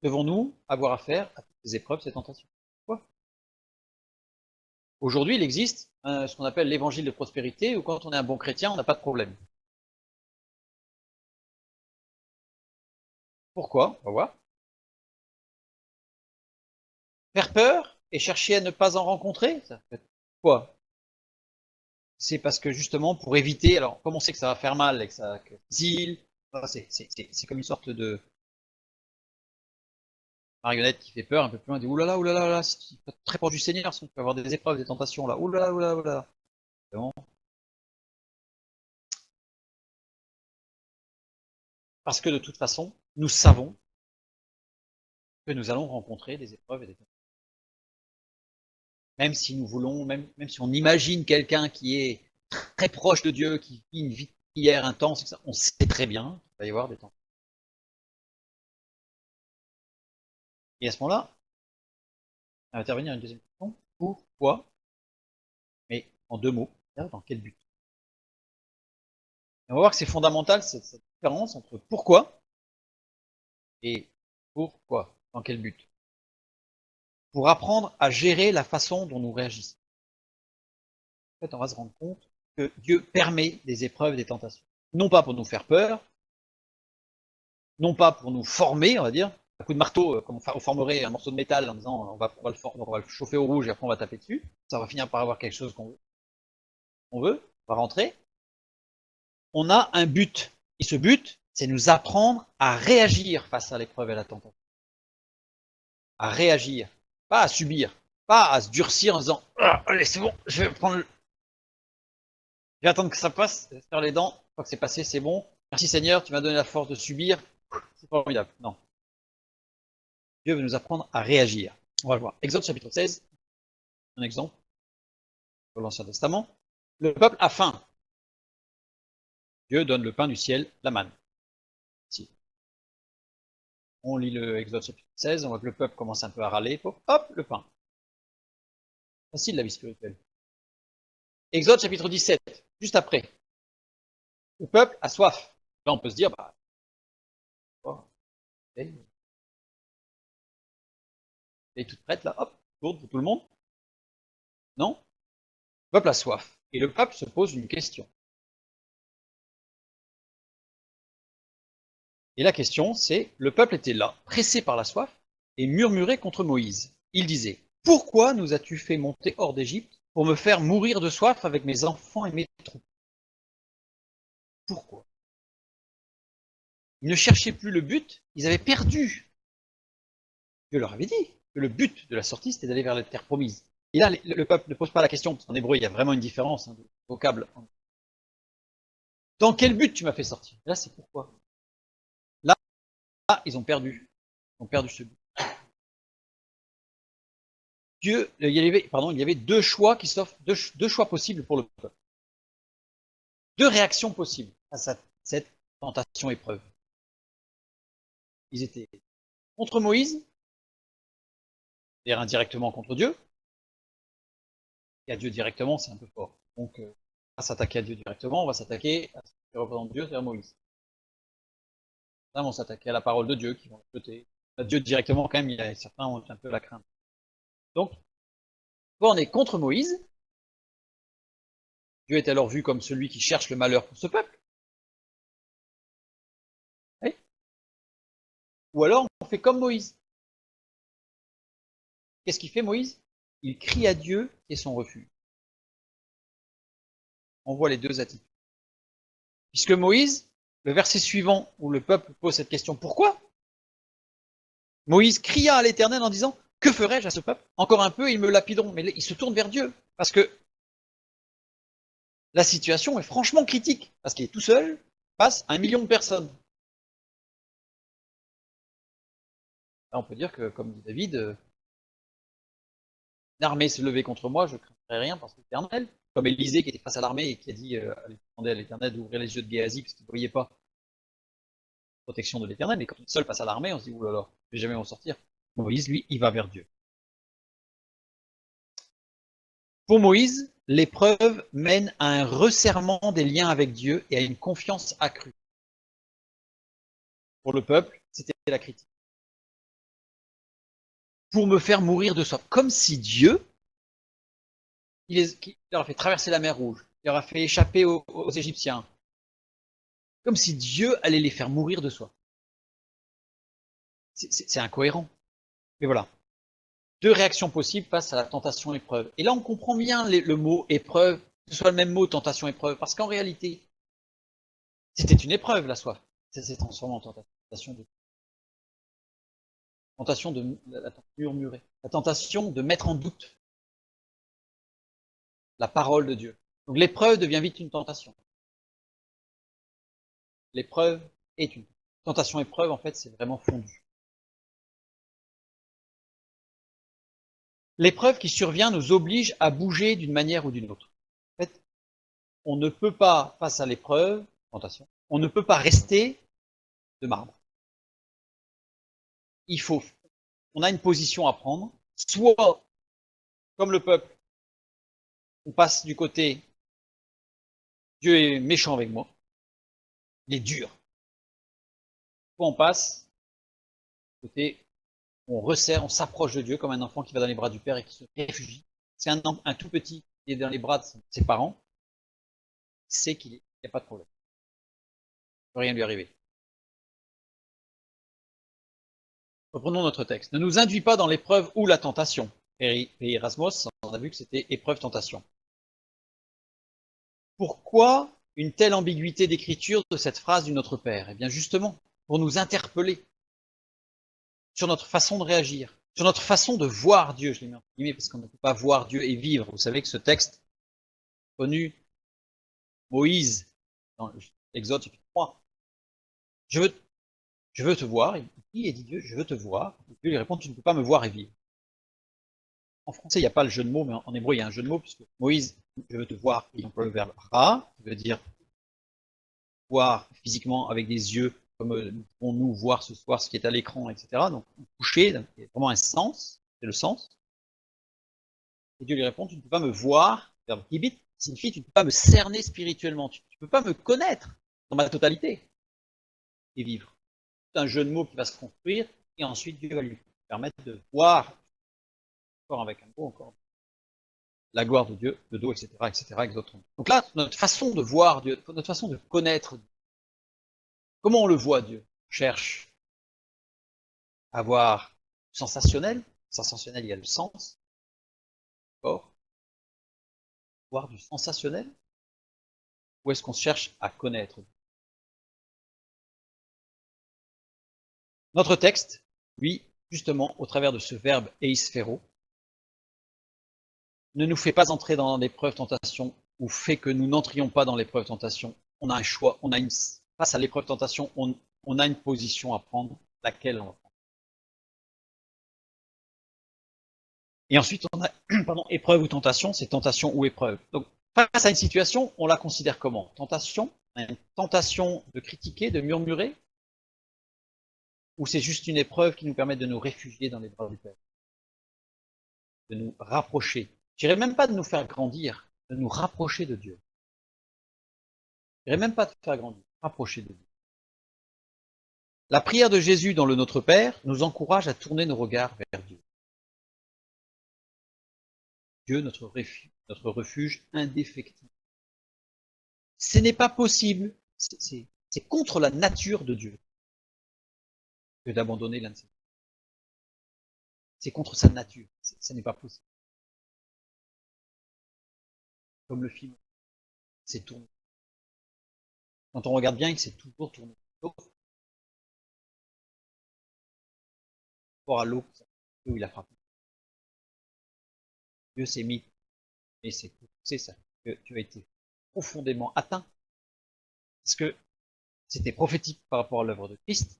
devons-nous avoir affaire à toutes ces épreuves, ces tentations? Pourquoi? Aujourd'hui, il existe ce qu'on appelle l'évangile de prospérité, où quand on est un bon chrétien, on n'a pas de problème. Pourquoi? On va voir. Faire peur et chercher à ne pas en rencontrer, ça fait quoi? C'est parce que justement, pour éviter, alors comme on sait que ça va faire mal et que ça exile, c'est comme une sorte de marionnette qui fait peur un peu plus loin, dit oulala, oulala, oulala, c'est très proche du Seigneur, si on peut avoir des épreuves, des tentations là, oulala, oulala, oulala. Bon. Parce que de toute façon, nous savons que nous allons rencontrer des épreuves et des tentations. Même si nous voulons, même si on imagine quelqu'un qui est très proche de Dieu, qui vit une vie de prière intense, etc., on sait très bien qu'il va y avoir des tentations. Et à ce moment-là, va intervenir une deuxième question. Pourquoi? Mais en 2 mots, dans quel but? Et on va voir que c'est fondamental, cette différence entre pourquoi et pourquoi, dans quel but? Pour apprendre à gérer la façon dont nous réagissons. En fait, on va se rendre compte que Dieu permet des épreuves, des tentations. Non pas pour nous faire peur, non pas pour nous former, on va dire, un coup de marteau, comme on formerait un morceau de métal en disant on va le chauffer au rouge et après on va taper dessus. Ça va finir par avoir quelque chose qu'on veut, on va rentrer. On a un but. Et ce but, c'est nous apprendre à réagir face à l'épreuve et à la tentation. À réagir, pas à subir, pas à se durcir en disant ah, allez, c'est bon, je vais prendre je vais attendre que ça passe, je vais faire les dents, une fois que c'est passé, c'est bon. Merci Seigneur, tu m'as donné la force de subir, c'est formidable. Non. Dieu veut nous apprendre à réagir. On va le voir. Exode chapitre 16, un exemple, de l'Ancien Testament. Le peuple a faim. Dieu donne le pain du ciel, la manne. Ici. On lit le Exode chapitre 16, on voit que le peuple commence un peu à râler. Hop, le pain. Facile la vie spirituelle. Exode chapitre 17, juste après. Le peuple a soif. Là, on peut se dire, bah, oh, elle est toute prête là, hop, tourne pour tout le monde. Non? Le peuple a soif. Et le peuple se pose une question. Et la question, c'est, le peuple était là, pressé par la soif, et murmurait contre Moïse. Il disait, pourquoi nous as-tu fait monter hors d'Égypte pour me faire mourir de soif avec mes enfants et mes troupes? Pourquoi? Ils ne cherchaient plus le but, ils avaient perdu. Dieu leur avait dit que le but de la sortie, c'était d'aller vers la terre promise. Et là, le peuple ne pose pas la question, parce qu'en hébreu, il y a vraiment une différence de vocable. Dans quel but tu m'as fait sortir? Et là, c'est pourquoi. Là, ils ont perdu. Ils ont perdu ce but. Dieu, il y avait deux choix qui s'offrent, deux choix possibles pour le peuple. Deux réactions possibles à cette tentation épreuve. Ils étaient contre Moïse, c'est-à-dire indirectement contre Dieu, et à Dieu directement, c'est un peu fort. Donc, on va s'attaquer à Dieu directement, on va s'attaquer à ce qui représente Dieu, c'est-à-dire Moïse. Là, on s'attaquer à la parole de Dieu, qui vont le jeter. À Dieu directement, quand même, il y a certains ont un peu la crainte. Donc, quand on est contre Moïse, Dieu est alors vu comme celui qui cherche le malheur pour ce peuple. Oui. Ou alors, on fait comme Moïse. Qu'est-ce qu'il fait, Moïse? Il crie à Dieu et son refuge. On voit les deux attitudes. Puisque Moïse, le verset suivant où le peuple pose cette question, pourquoi? Moïse cria à l'Éternel en disant, que ferais-je à ce peuple? Encore un peu, ils me lapideront. Mais il se tourne vers Dieu. Parce que la situation est franchement critique. Parce qu'il est tout seul face à 1 million de personnes. Là, on peut dire que, comme dit David, une armée s'est levée contre moi, je ne craindrai rien parce que l'Éternel, comme Élisée qui était face à l'armée et qui a dit, demandé à l'Éternel d'ouvrir les yeux de Géasi parce qu'il ne voyait pas la protection de l'Éternel, mais quand on est seul face à l'armée, on se dit, oulala, je vais jamais m'en sortir. Moïse, lui, il va vers Dieu. Pour Moïse, l'épreuve mène à un resserrement des liens avec Dieu et à une confiance accrue. Pour le peuple, c'était la critique. Pour me faire mourir de soif, comme si Dieu, il leur a fait traverser la mer Rouge, il leur a fait échapper aux Égyptiens, comme si Dieu allait les faire mourir de soif. C'est incohérent. Mais voilà. Deux réactions possibles face à la tentation épreuve. Et là, on comprend bien le mot épreuve, que ce soit le même mot tentation épreuve, parce qu'en réalité, c'était une épreuve, la soif. Ça s'est transformé en tentation de la murmurer, la tentation de mettre en doute la parole de Dieu. Donc l'épreuve devient vite une tentation. L'épreuve est une tentation épreuve, en fait, c'est vraiment fondu. l'épreuve qui survient nous oblige à bouger d'une manière ou d'une autre. En fait, on ne peut pas, face à l'épreuve, tentation, on ne peut pas rester de marbre. On a une position à prendre, soit, comme le peuple, on passe du côté Dieu est méchant avec moi, il est dur. Soit on passe du côté on resserre, on s'approche de Dieu comme un enfant qui va dans les bras du Père et qui se réfugie. C'est un tout petit qui est dans les bras de ses parents, il sait qu'il n'y a pas de problème. Il ne peut rien lui arriver. Reprenons notre texte. Ne nous induis pas dans l'épreuve ou la tentation. Et Erasmus, on a vu que c'était épreuve-tentation. Pourquoi une telle ambiguïté d'écriture de cette phrase du Notre Père? Eh bien justement, pour nous interpeller sur notre façon de réagir, sur notre façon de voir Dieu. Je l'ai mis entre guillemets parce qu'on ne peut pas voir Dieu et vivre. Vous savez que ce texte connu, Moïse, dans l'Exode 3, je veux te voir. Il dit Dieu, je veux te voir. Et Dieu lui répond, tu ne peux pas me voir et vivre. En français, il n'y a pas le jeu de mots, mais en hébreu, il y a un jeu de mots, puisque Moïse, je veux te voir, il emploie le verbe ra, qui veut dire voir physiquement avec des yeux, comme nous pouvons nous voir ce soir ce qui est à l'écran, etc. Donc, coucher, il y a vraiment un sens, c'est le sens. Et Dieu lui répond, tu ne peux pas me voir, le verbe kibit signifie, tu ne peux pas me cerner spirituellement, tu ne peux pas me connaître dans ma totalité et vivre. C'est un jeu de mots qui va se construire, et ensuite Dieu va lui permettre de voir, encore avec un mot, encore la gloire de Dieu, de dos, etc., etc., etc. Donc là, notre façon de voir Dieu, notre façon de connaître Dieu, comment on le voit Dieu? On cherche à voir sensationnel, sensationnel il y a le sens, d'accord? Voir du sensationnel, ou est-ce qu'on cherche à connaître Dieu? Notre texte, lui, justement, au travers de ce verbe eisphéro, ne nous fait pas entrer dans l'épreuve tentation, ou fait que nous n'entrions pas dans l'épreuve tentation. On a un choix, face à l'épreuve tentation, on a une position à prendre, laquelle on va prendre. Et ensuite, on a, pardon, épreuve ou tentation, c'est tentation ou épreuve. Donc, face à une situation, on la considère comment? Tentation? Une tentation de critiquer, de murmurer? Ou c'est juste une épreuve qui nous permet de nous réfugier dans les bras du Père? De nous rapprocher. Je dirais même pas de nous faire grandir, de nous rapprocher de Dieu. Je dirais même pas de faire grandir, rapprocher de Dieu. La prière de Jésus dans le Notre Père nous encourage à tourner nos regards vers Dieu. Dieu, notre refuge indéfectible. Ce n'est pas possible, c'est contre la nature de Dieu que d'abandonner l'un de ses. C'est contre sa nature, ce n'est pas possible. Comme le film, c'est tourné. Quand on regarde bien, il s'est toujours tourné. Sauf rapport à l'eau où il a frappé. Dieu s'est mis, et c'est ça, que tu as été profondément atteint, parce que c'était prophétique par rapport à l'œuvre de Christ,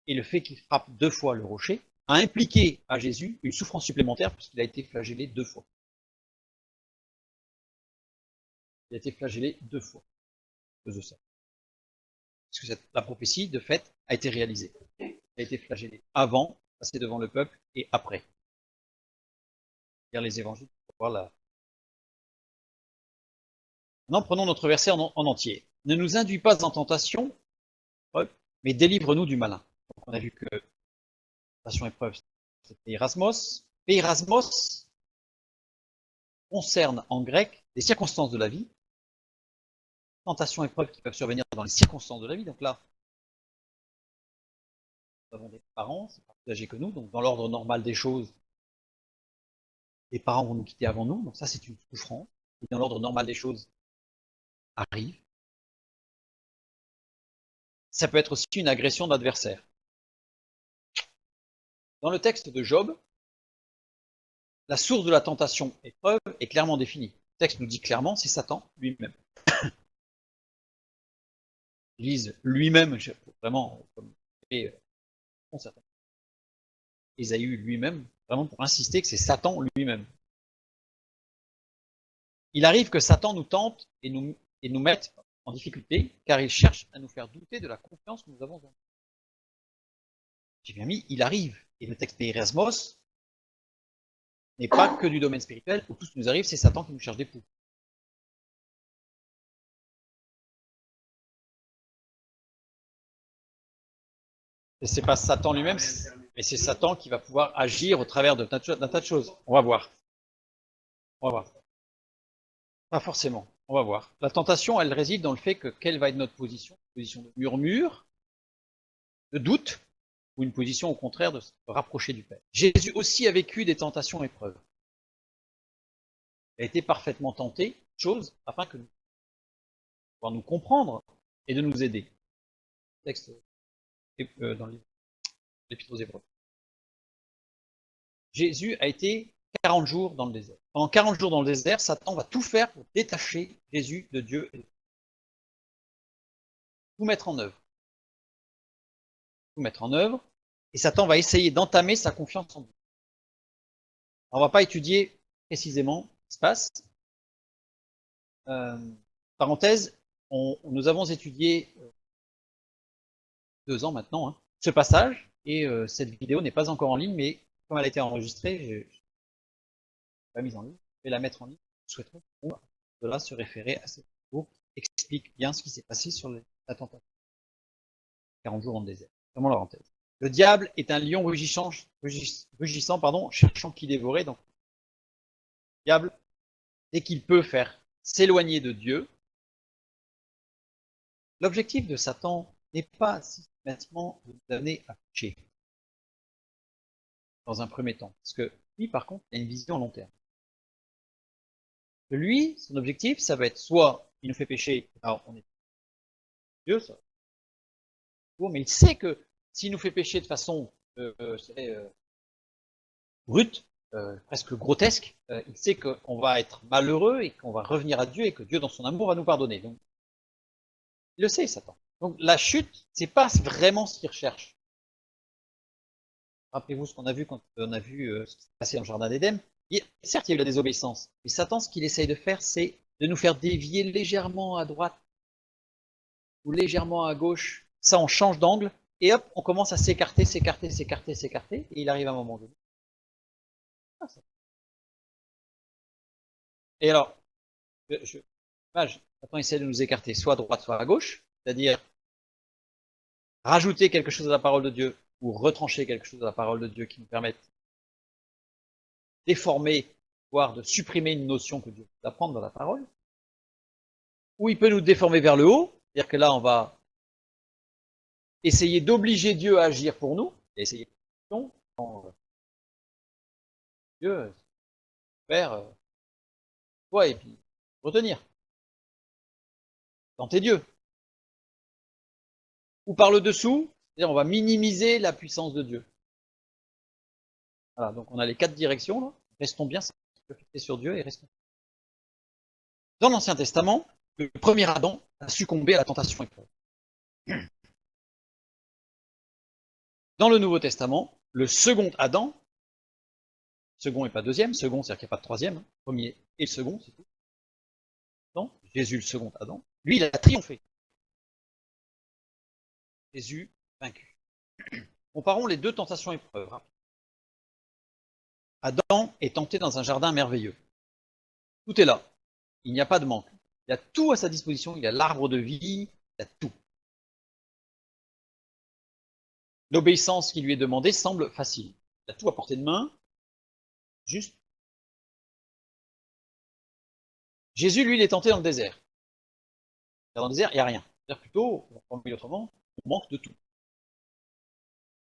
et le fait qu'il frappe 2 fois le rocher a impliqué à Jésus une souffrance supplémentaire puisqu'il a été flagellé 2 fois. Il a été flagellé 2 fois à cause de ça. Parce que la prophétie, de fait, a été réalisée. Il a été flagellé avant, passé devant le peuple, et après. Lire les évangiles pour voir la. Maintenant, prenons notre verset en entier. Ne nous induis pas en tentation, mais délivre-nous du malin. Donc, on a vu que tentation épreuve, c'est peirasmos. Peirasmos concerne en grec les circonstances de la vie, tentations, épreuves qui peuvent survenir dans les circonstances de la vie. Donc là, nous avons des parents, c'est pas plus âgés que nous, donc dans l'ordre normal des choses, les parents vont nous quitter avant nous, donc ça c'est une souffrance, qui dans l'ordre normal des choses arrive. Ça peut être aussi une agression d'adversaire. Dans le texte de Job, la source de la tentation épreuve est clairement définie. Le texte nous dit clairement, c'est Satan lui-même. Il utilise lui-même, vraiment, comme Ésaü lui-même, vraiment pour insister que c'est Satan lui-même. Il arrive que Satan nous tente et nous mette en difficulté, car il cherche à nous faire douter de la confiance que nous avons en lui. J'ai bien mis, il arrive. Et le texte Erasmos n'est pas que du domaine spirituel, où tout ce qui nous arrive, c'est Satan qui nous cherche des poux. Et c'est pas Satan lui-même, mais c'est Satan qui va pouvoir agir au travers d'un tas de choses. On va voir. On va voir. Pas forcément. On va voir. La tentation, elle réside dans le fait que quelle va être notre position? Une position de murmure, de doute, ou une position au contraire de se rapprocher du Père. Jésus aussi a vécu des tentations et épreuves. Il a été parfaitement tenté, chose, afin que nous puissions nous comprendre et de nous aider. Texte dans l'Épître aux Hébreux. Jésus a été 40 jours dans le désert. Pendant 40 jours dans le désert, Satan va tout faire pour détacher Jésus de Dieu et tout mettre en œuvre. Tout mettre en œuvre, et Satan va essayer d'entamer sa confiance en Dieu. On ne va pas étudier précisément ce qui se passe. Parenthèse, nous avons étudié 2 ans maintenant ce passage, et cette vidéo n'est pas encore en ligne, mais comme elle a été enregistrée, je ne l'ai pas mise en ligne, je vais la mettre en ligne. Je souhaiterais pour cela se référer à cette vidéo qui explique bien ce qui s'est passé sur la tentation. 40 jours dans le désert. Vraiment la parenthèse. Le diable est un lion rugissant, cherchant qui dévorer. Donc, le diable, dès qu'il peut faire s'éloigner de Dieu, l'objectif de Satan n'est pas systématiquement de nous amener à pécher, dans un premier temps. Parce que lui, par contre, il a une vision à long terme. Lui, son objectif, ça va être soit il nous fait pécher, alors on est Dieu, ça. Mais il sait que s'il nous fait pécher de façon brute, presque grotesque, il sait qu'on va être malheureux et qu'on va revenir à Dieu et que Dieu, dans son amour, va nous pardonner. Donc, il le sait, Satan. Donc la chute, c'est pas vraiment ce qu'il recherche. Rappelez-vous ce qu'on a vu quand on a vu ce qui s'est passé dans le jardin d'Éden. Certes, il y a eu la désobéissance, mais Satan, ce qu'il essaye de faire, c'est de nous faire dévier légèrement à droite ou légèrement à gauche. Ça, on change d'angle et hop, on commence à s'écarter, et il arrive à un moment donné. Et alors, Satan essaie de nous écarter soit à droite, soit à gauche, c'est-à-dire rajouter quelque chose à la parole de Dieu ou retrancher quelque chose à la parole de Dieu qui nous permette de déformer, voire de supprimer une notion que Dieu peut apprendre dans la parole. Ou il peut nous déformer vers le haut, c'est-à-dire que là, on va essayer d'obliger Dieu à agir pour nous, et essayer Dieu, Père, toi, et puis retenir. Tenter Dieu. Ou par le dessous, c'est-à-dire on va minimiser la puissance de Dieu. Voilà, donc on a les 4 directions, là. Restons bien fixés sur Dieu et restons. Dans l'Ancien Testament, le premier Adam a succombé à la tentation épreuve. Dans le Nouveau Testament, le second Adam, second et pas deuxième, second c'est-à-dire qu'il n'y a pas de troisième, premier et le second, c'est tout. Donc, Jésus, le second Adam, lui, il a triomphé. Jésus vaincu. Comparons les 2 tentations épreuves. Adam est tenté dans un jardin merveilleux. Tout est là. Il n'y a pas de manque. Il a tout à sa disposition. Il a l'arbre de vie, il a tout. L'obéissance qui lui est demandée semble facile. Il a tout à portée de main, juste. Jésus, lui, il est tenté dans le désert. Dans le désert, il n'y a rien. C'est-à-dire plutôt, pour le autrement, on manque de tout.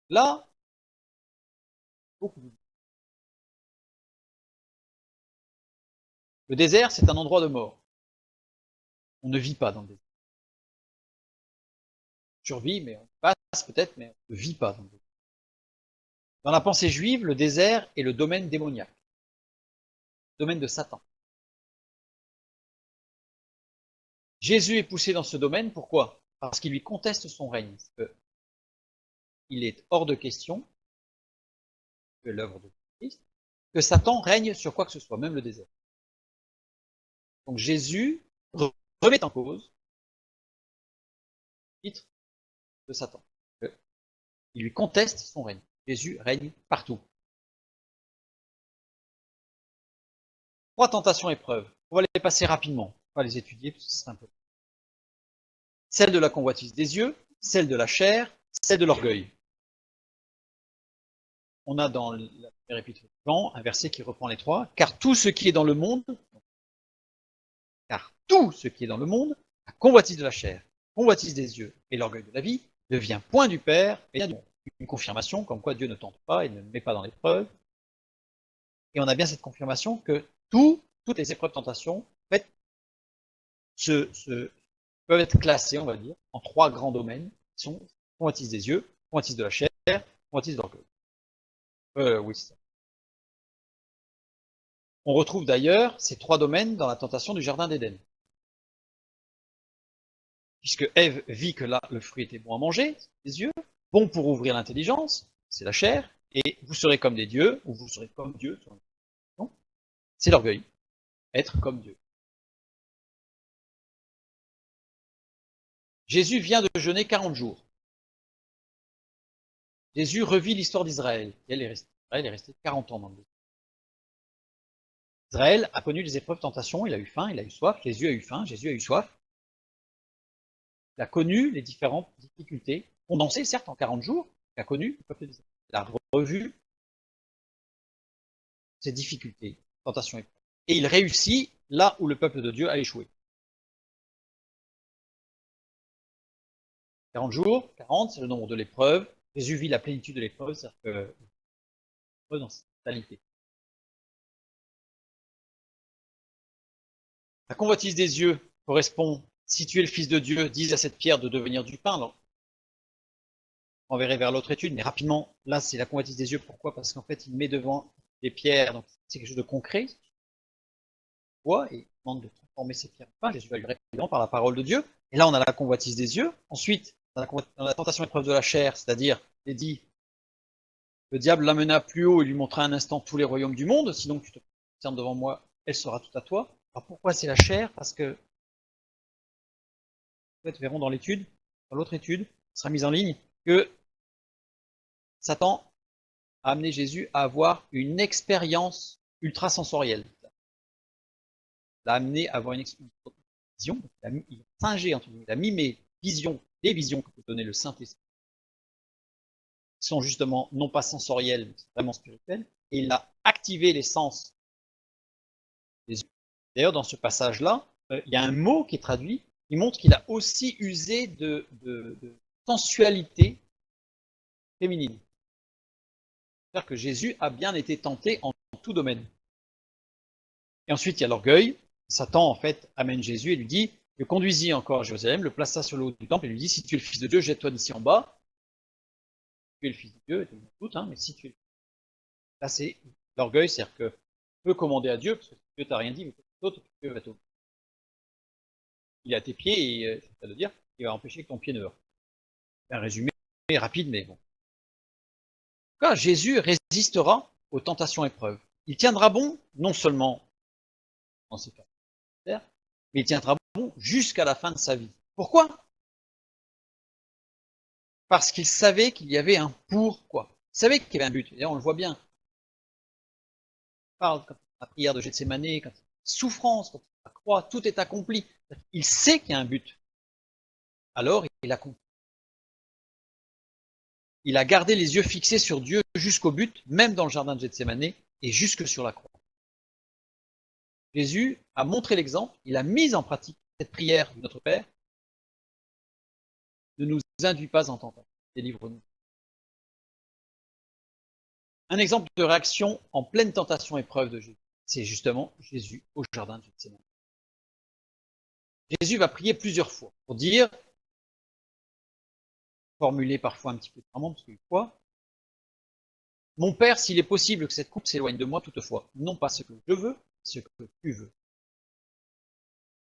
Là, beaucoup. Le désert, c'est un endroit de mort. On ne vit pas dans le désert. On survit, mais on passe peut-être, mais on ne vit pas dans le désert. Dans la pensée juive, le désert est le domaine démoniaque, le domaine de Satan. Jésus est poussé dans ce domaine, pourquoi? Parce qu'il lui conteste son règne. Il est hors de question que l'œuvre de Christ, que Satan règne sur quoi que ce soit, même le désert. Donc Jésus remet en cause le titre de Satan. Il lui conteste son règne. Jésus règne partout. 3 tentations épreuves. On va les passer rapidement. On va les étudier parce que c'est un peu. Celle de la convoitise des yeux, celle de la chair, celle de l'orgueil. On a dans la première épître de Jean un verset qui reprend les 3. Car tout ce qui est dans le monde, la convoitise de la chair, convoitise des yeux et l'orgueil de la vie, devient point du Père et du monde. Une confirmation comme quoi Dieu ne tente pas et ne met pas dans l'épreuve. Et on a bien cette confirmation que toutes les épreuves de tentation, en fait, peuvent être classées, on va dire, en 3 grands domaines, qui sont convoitise des yeux, convoitise de la chair, convoitise de l'orgueil. Oui, c'est ça. On retrouve d'ailleurs ces 3 domaines dans la tentation du jardin d'Éden. Puisque Ève vit que là, le fruit était bon à manger, c'est les yeux, bon pour ouvrir l'intelligence, c'est la chair, et vous serez comme des dieux, ou vous serez comme Dieu, c'est l'orgueil, être comme Dieu. Jésus vient de jeûner 40 jours. Jésus revit l'histoire d'Israël. Israël est resté 40 ans dans le désert. Israël a connu des épreuves de tentation, il a eu faim, il a eu soif, Jésus a eu faim, Jésus a eu soif. Il a connu les différentes difficultés, condensées certes en 40 jours, il a connu le peuple d'Israël. Il a revu ces difficultés, tentations et épreuves. Et il réussit là où le peuple de Dieu a échoué. 40 jours, 40, c'est le nombre de l'épreuve. Jésus vit la plénitude de l'épreuve, c'est-à-dire que l'épreuve dans sa totalité. La convoitise des yeux correspond, si tu es le Fils de Dieu, dis à cette pierre de devenir du pain. Alors, on verrait vers l'autre étude, mais rapidement, là, c'est la convoitise des yeux. Pourquoi? Parce qu'en fait, il met devant des pierres, donc c'est quelque chose de concret, et il demande de transformer ces pierres en pain. Jésus va lui répondre par la parole de Dieu. Et là, on a la convoitise des yeux. Ensuite, dans la tentation épreuve de la chair, c'est-à-dire, il est dit, le diable l'amena plus haut et lui montra un instant tous les royaumes du monde. Sinon, tu te tiens devant moi, elle sera toute à toi. Alors pourquoi c'est la chair? Parce que, en fait, verrons dans l'étude, dans l'autre étude, sera mise en ligne, que Satan a amené Jésus à avoir une expérience ultrasensorielle. Il l'a amené à avoir une vision, il a singé, entre guillemets, il a mimé les visions que peut donner le Saint-Esprit, qui sont justement non pas sensorielles, mais vraiment spirituelles, et il a activé les sens des yeux. D'ailleurs, dans ce passage-là, il y a un mot qui est traduit, qui montre qu'il a aussi usé de sensualité féminine. C'est-à-dire que Jésus a bien été tenté en tout domaine. Et ensuite, il y a l'orgueil. Satan, en fait, amène Jésus et lui dit, le conduisit encore à Jérusalem, le plaça sur le haut du temple et lui dit, si tu es le Fils de Dieu, jette-toi d'ici en bas. Tu es le Fils de Dieu, tu doute, hein, mais si tu es... Là, c'est l'orgueil, c'est-à-dire que tu peux commander à Dieu, parce que Dieu t'a rien dit, mais d'autres, Dieu va t'obéir. Il est à tes pieds et, c'est à le dire, il va empêcher que ton pied ne heurte. C'est un résumé rapide, mais bon. En tout cas, Jésus résistera aux tentations épreuves. Il tiendra bon, non seulement dans ses cas, mais il tiendra bon jusqu'à la fin de sa vie. Pourquoi? Parce qu'il savait qu'il y avait un pourquoi. Il savait qu'il y avait un but. Et on le voit bien. Il parle quand la prière de Gethsémane, quand il y a souffrance, quand la croix, tout est accompli. Il sait qu'il y a un but. Alors, il accomplit. Il a gardé les yeux fixés sur Dieu jusqu'au but, même dans le jardin de Gethsémane, et jusque sur la croix. Jésus a montré l'exemple, il a mis en pratique cette prière de notre Père. Ne nous induis pas en tentation, délivre-nous. Un exemple de réaction en pleine tentation épreuve de Jésus, c'est justement Jésus au jardin de Gethsémane. Jésus va prier plusieurs fois pour dire, formulé parfois un petit peu différemment, parce qu'une fois, mon Père, s'il est possible que cette coupe s'éloigne de moi toutefois, non pas ce que je veux, ce que tu veux.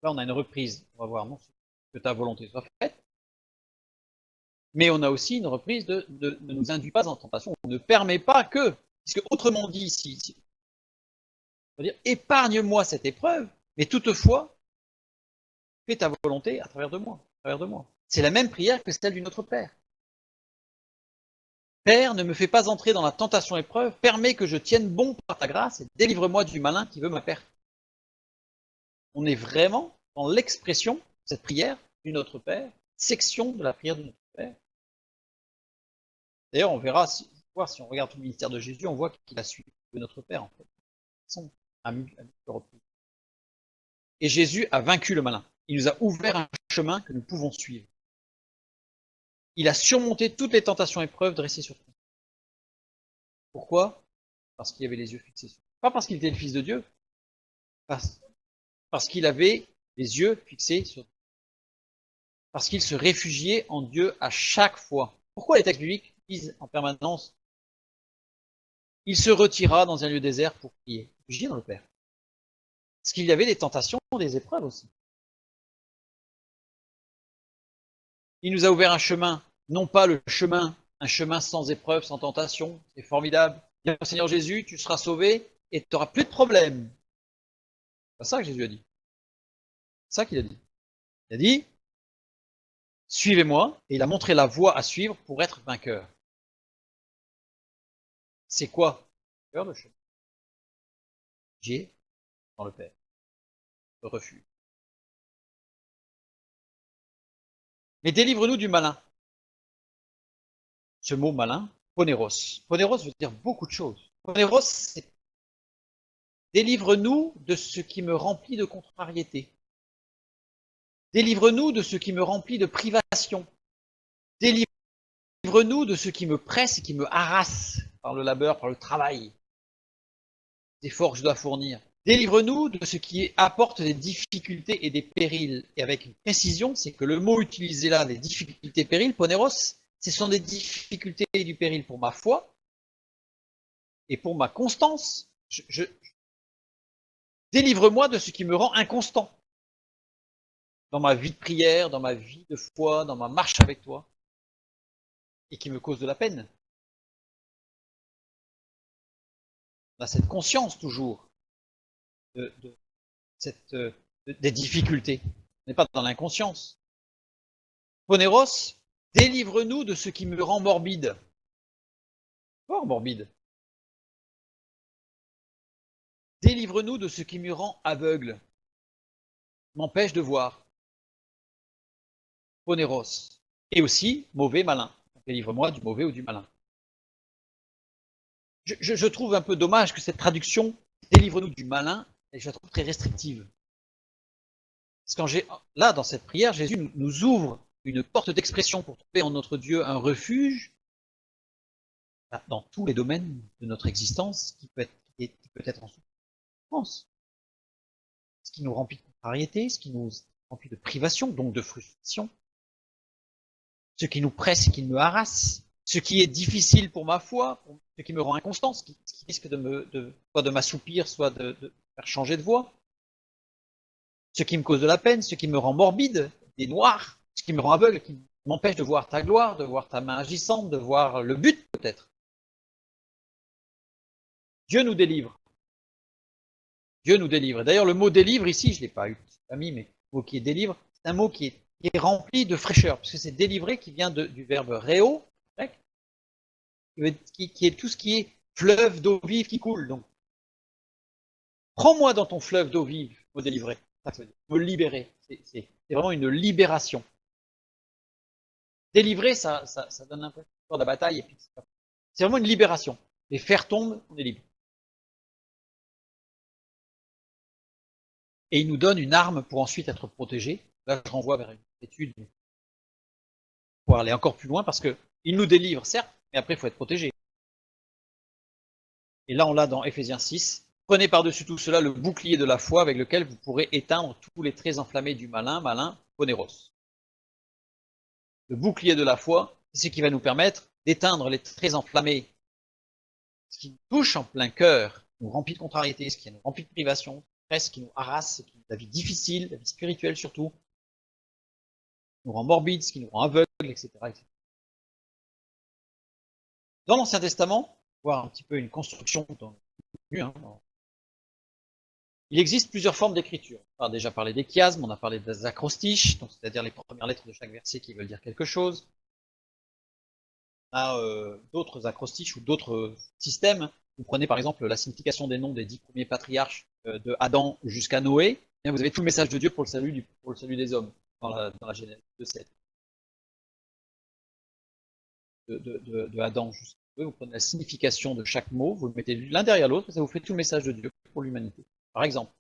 Là, on a une reprise, on va voir, non, que ta volonté soit faite, mais on a aussi une reprise de ne nous induit pas en tentation, on ne permet pas que, Puisque autrement dit, c'est-à-dire, épargne-moi cette épreuve, mais toutefois, fais ta volonté à travers de moi. C'est la même prière que celle du Notre Père. Père, ne me fais pas entrer dans la tentation épreuve, permets que je tienne bon par ta grâce et délivre-moi du malin qui veut ma perte. On est vraiment dans l'expression de cette prière du Notre Père, section de la prière du Notre Père. D'ailleurs, on verra, si on regarde tout le ministère de Jésus, on voit qu'il a suivi Notre Père, en fait. Et Jésus a vaincu le malin. Il nous a ouvert un chemin que nous pouvons suivre. Il a surmonté toutes les tentations et épreuves dressées sur nous. Pourquoi? Parce qu'il avait les yeux fixés sur nous. Pas parce qu'il était le Fils de Dieu, parce qu'il avait les yeux fixés sur nous. Parce qu'il se réfugiait en Dieu à chaque fois. Pourquoi les textes bibliques disent en permanence il se retira dans un lieu désert pour prier, réfugié dans le Père? Parce qu'il y avait des tentations, des épreuves aussi. Il nous a ouvert un chemin, non pas un chemin sans épreuve, sans tentation, c'est formidable. Viens, Seigneur Jésus, tu seras sauvé et tu n'auras plus de problème. C'est ça que Jésus a dit. C'est ça qu'il a dit. Il a dit, suivez-moi, et il a montré la voie à suivre pour être vainqueur. C'est quoi? Le chemin. J'ai dans le Père. Le refuge. Mais délivre-nous du malin. Ce mot malin, poneros. Poneros veut dire beaucoup de choses. Poneros, c'est délivre-nous de ce qui me remplit de contrariété. Délivre-nous de ce qui me remplit de privation. Délivre-nous de ce qui me presse et qui me harasse par le labeur, par le travail, les efforts que je dois fournir. Délivre-nous de ce qui apporte des difficultés et des périls. Et avec une précision, c'est que le mot utilisé là, des difficultés, périls, poneros, ce sont des difficultés et du péril pour ma foi et pour ma constance. Délivre-moi de ce qui me rend inconstant dans ma vie de prière, dans ma vie de foi, dans ma marche avec toi, et qui me cause de la peine. On a cette conscience toujours des difficultés. On n'est pas dans l'inconscience. Poneros, délivre-nous de ce qui me rend morbide. Fort morbide. Délivre-nous de ce qui me rend aveugle, m'empêche de voir. Poneros. Et aussi, mauvais, malin. Délivre-moi du mauvais ou du malin. Je trouve un peu dommage que cette traduction, délivre-nous du malin, je la trouve très restrictive. Parce que là, dans cette prière, Jésus nous ouvre une porte d'expression pour trouver en notre Dieu un refuge dans tous les domaines de notre existence qui peut être en souffrance. Ce qui nous remplit de contrariété, ce qui nous remplit de privation, donc de frustration, ce qui nous presse et qui me harasse, ce qui est difficile pour ma foi, ce qui me rend inconstant, ce qui risque soit de m'assoupir, soit de faire changer de voie, ce qui me cause de la peine, ce qui me rend morbide, des noirs, ce qui me rend aveugle, qui m'empêche de voir ta gloire, de voir ta main agissante, de voir le but peut-être. Dieu nous délivre. Dieu nous délivre. D'ailleurs, le mot délivre ici, je ne l'ai pas mis, mais le mot qui est délivre, c'est un mot qui est rempli de fraîcheur, puisque c'est délivrer qui vient du verbe réo, qui est tout ce qui est fleuve d'eau vive qui coule. Donc, prends-moi dans ton fleuve d'eau vive, me délivrer, me libérer. C'est vraiment une libération. Délivrer, ça donne l'impression de la bataille. C'est vraiment une libération. Les fers tombent, on est libre. Et il nous donne une arme pour ensuite être protégé. Là, je renvoie vers une étude pour aller encore plus loin, parce qu'il nous délivre, certes, mais après, il faut être protégé. Et là, on l'a dans Ephésiens 6. Prenez par-dessus tout cela le bouclier de la foi avec lequel vous pourrez éteindre tous les traits enflammés du malin, poneros. Le bouclier de la foi, c'est ce qui va nous permettre d'éteindre les traits enflammés, ce qui nous touche en plein cœur, nous remplit de contrariété, ce qui nous remplit de privation, ce qui nous harasse, la vie difficile, la vie spirituelle surtout, nous rend morbide, ce qui nous rend aveugle, etc. Dans l'Ancien Testament, voir un petit peu une construction dans hein. Il existe plusieurs formes d'écriture. On a déjà parlé des chiasmes, on a parlé des acrostiches, c'est-à-dire les premières lettres de chaque verset qui veulent dire quelque chose. On a d'autres acrostiches ou d'autres systèmes. Vous prenez par exemple la signification des noms des 10 premiers patriarches de Adam jusqu'à Noé. Et vous avez tout le message de Dieu pour le salut des hommes dans la Genèse de 7. De Adam jusqu'à Noé, vous prenez la signification de chaque mot, vous le mettez l'un derrière l'autre et ça vous fait tout le message de Dieu pour l'humanité. Par exemple,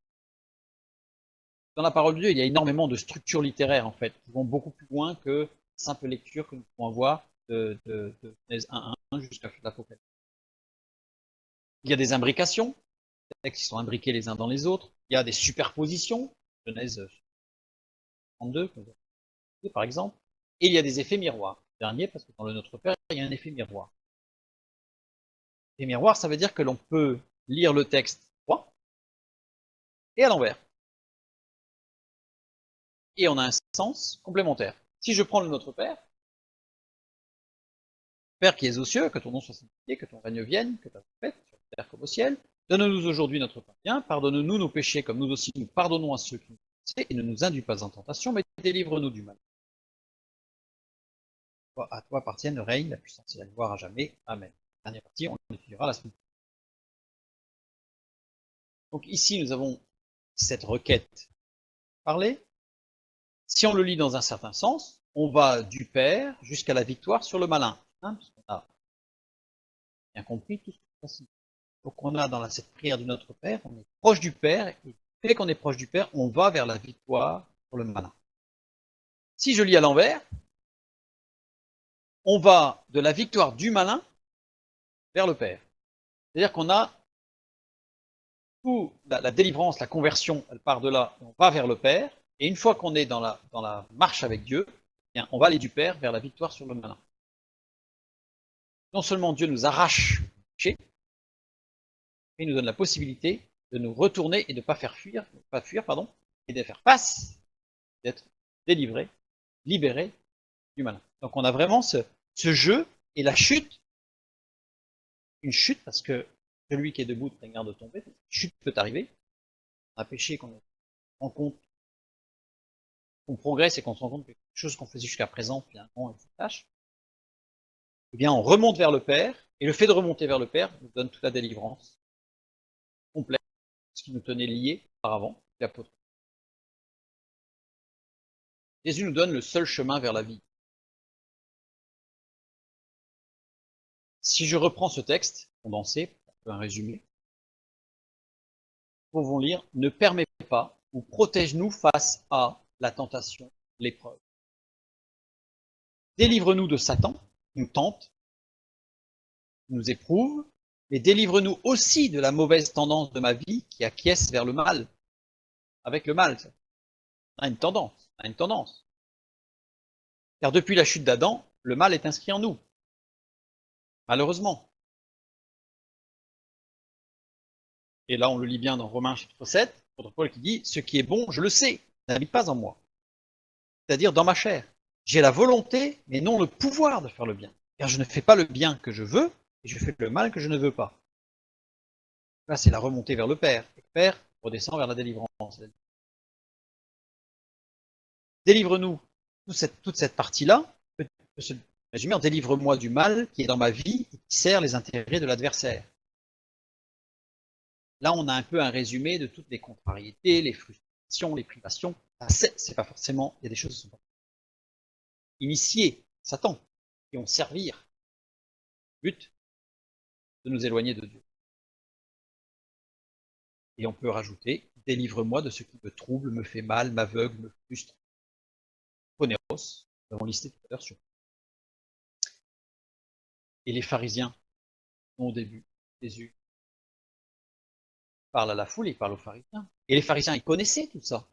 dans la parole de Dieu, il y a énormément de structures littéraires en fait, qui vont beaucoup plus loin que simple lecture que nous pouvons avoir de Genèse 1.1 jusqu'à l'Apocalypse. Il y a des imbrications, des textes qui sont imbriqués les uns dans les autres. Il y a des superpositions, Genèse 32, par exemple. Et il y a des effets miroirs. Dernier, parce que dans le Notre Père, il y a un effet miroir. L'effet miroir, ça veut dire que l'on peut lire le texte droit et à l'envers. Et on a un sens complémentaire. Si je prends le Notre Père, Père qui es aux cieux, que ton nom soit sanctifié, que ton règne vienne, que ta volonté soit faite sur la terre comme au ciel. Donne-nous aujourd'hui notre pain quotidien, pardonne-nous nos péchés comme nous aussi nous pardonnons à ceux qui nous ont et ne nous induis pas en tentation, mais délivre-nous du mal. À toi appartiennent le règne, la puissance et la gloire à jamais. Amen. Dernière partie, on l'étudiera la semaine prochaine. Donc ici, nous avons cette requête parlée. Si on le lit dans un certain sens, on va du Père jusqu'à la victoire sur le malin. Hein, puisqu'on a bien compris tout ce que ça. Donc on a dans cette prière du Notre Père, on est proche du Père, et dès qu'on est proche du Père, on va vers la victoire sur le malin. Si je lis à l'envers, on va de la victoire du malin vers le Père. C'est-à-dire qu'on a tout, la délivrance, la conversion, elle part de là, on va vers le Père, et une fois qu'on est dans la marche avec Dieu, eh bien, on va aller du Père vers la victoire sur le malin. Non seulement Dieu nous arrache le péché, mais il nous donne la possibilité de nous retourner et de ne pas fuir, et de faire face, d'être délivré, libéré du malin. Donc on a vraiment ce jeu et la chute, une chute parce que celui qui est debout prend garde de tomber, une chute peut arriver, un péché qu'on rend compte, qu'on progresse et qu'on se rend compte que quelque chose qu'on faisait jusqu'à présent, finalement, il se tâche, eh bien on remonte vers le Père, et le fait de remonter vers le Père nous donne toute la délivrance complète, ce qui nous tenait liés auparavant, l'apôtre. Jésus nous donne le seul chemin vers la vie. Si je reprends ce texte condensé, un résumé, nous pouvons lire « Ne permets pas ou protège-nous face à la tentation, l'épreuve. Délivre-nous de Satan, qui nous tente, qui nous éprouve, mais délivre-nous aussi de la mauvaise tendance de ma vie qui acquiesce vers le mal. » Avec le mal, ça. On a une tendance. Car depuis la chute d'Adam, le mal est inscrit en nous. Malheureusement. Et là, on le lit bien dans Romains chapitre 7, l'apôtre Paul qui dit « Ce qui est bon, je le sais, n'habite pas en moi. » C'est-à-dire dans ma chair. J'ai la volonté, mais non le pouvoir de faire le bien. Car je ne fais pas le bien que je veux, et je fais le mal que je ne veux pas. Là, c'est la remontée vers le Père. Et le Père redescend vers la délivrance. Délivre-nous. Toute cette partie-là peut se résumer en délivre-moi du mal qui est dans ma vie et qui sert les intérêts de l'adversaire. Là, on a un peu un résumé de toutes les contrariétés, les frustrations, les privations. C'est pas forcément, il y a des choses qui sont pas initiées, Satan, qui ont servir. But de nous éloigner de Dieu. Et on peut rajouter « Délivre-moi de ce qui me trouble, me fait mal, m'aveugle, me frustre. » Poneros, nous avons listé tout à l'heure sur. Et les pharisiens, au début, Jésus parle à la foule, il parle aux pharisiens. Et les pharisiens, ils connaissaient tout ça. En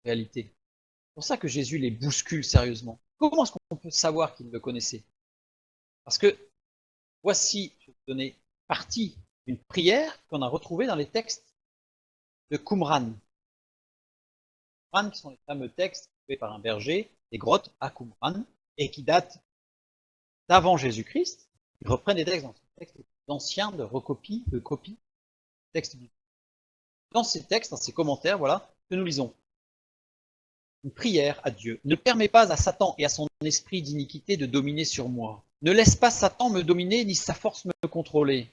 réalité. C'est pour ça que Jésus les bouscule sérieusement. Comment est-ce qu'on peut savoir qu'ils le connaissaient? Parce que voici, je vais vous donner partie d'une prière qu'on a retrouvée dans les textes de Qumran. Qumran, qui sont les fameux textes faits par un berger, des grottes à Qumran, et qui datent d'avant Jésus-Christ. Ils reprennent des textes anciens. textes anciens de recopie, de copie, textes bibliques. Dans ces textes, dans ces commentaires, voilà, que nous lisons. Une prière à Dieu. Ne permet pas à Satan et à son esprit d'iniquité de dominer sur moi. Ne laisse pas Satan me dominer, ni sa force me contrôler.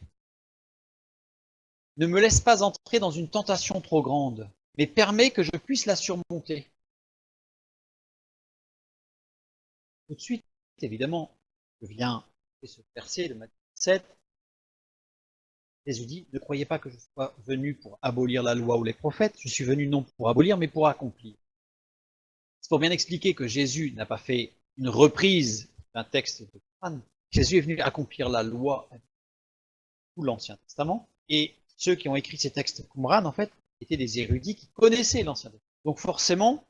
Ne me laisse pas entrer dans une tentation trop grande, mais permets que je puisse la surmonter. Tout de suite, évidemment, je viens de ce verset de Matthieu 7. Jésus dit, ne croyez pas que je sois venu pour abolir la loi ou les prophètes, je suis venu non pour abolir, mais pour accomplir. C'est pour bien expliquer que Jésus n'a pas fait une reprise d'un texte de Qumran. Jésus est venu accomplir la loi, tout l'Ancien Testament, et ceux qui ont écrit ces textes Qumran, en fait, étaient des érudits qui connaissaient l'Ancien Testament. Donc forcément,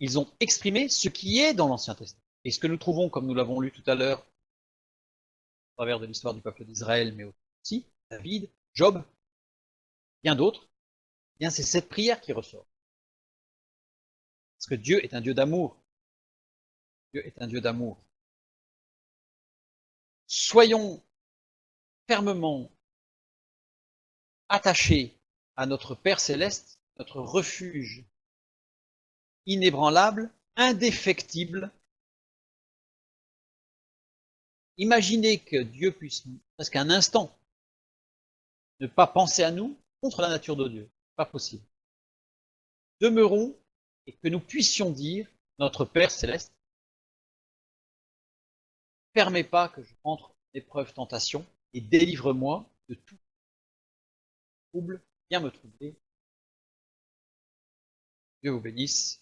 ils ont exprimé ce qui est dans l'Ancien Testament. Et ce que nous trouvons, comme nous l'avons lu tout à l'heure, à travers de l'histoire du peuple d'Israël, mais aussi David, Job, bien d'autres, eh bien c'est cette prière qui ressort. Parce que Dieu est un Dieu d'amour. Dieu est un Dieu d'amour. Soyons fermement attachés à notre Père céleste, notre refuge inébranlable, indéfectible. Imaginez que Dieu puisse, presque un instant, ne pas penser à nous contre la nature de Dieu. Pas possible. Demeurons et que nous puissions dire, notre Père céleste, permets pas que je rentre en épreuve tentation et délivre-moi de tout trouble, viens me troubler. Dieu vous bénisse.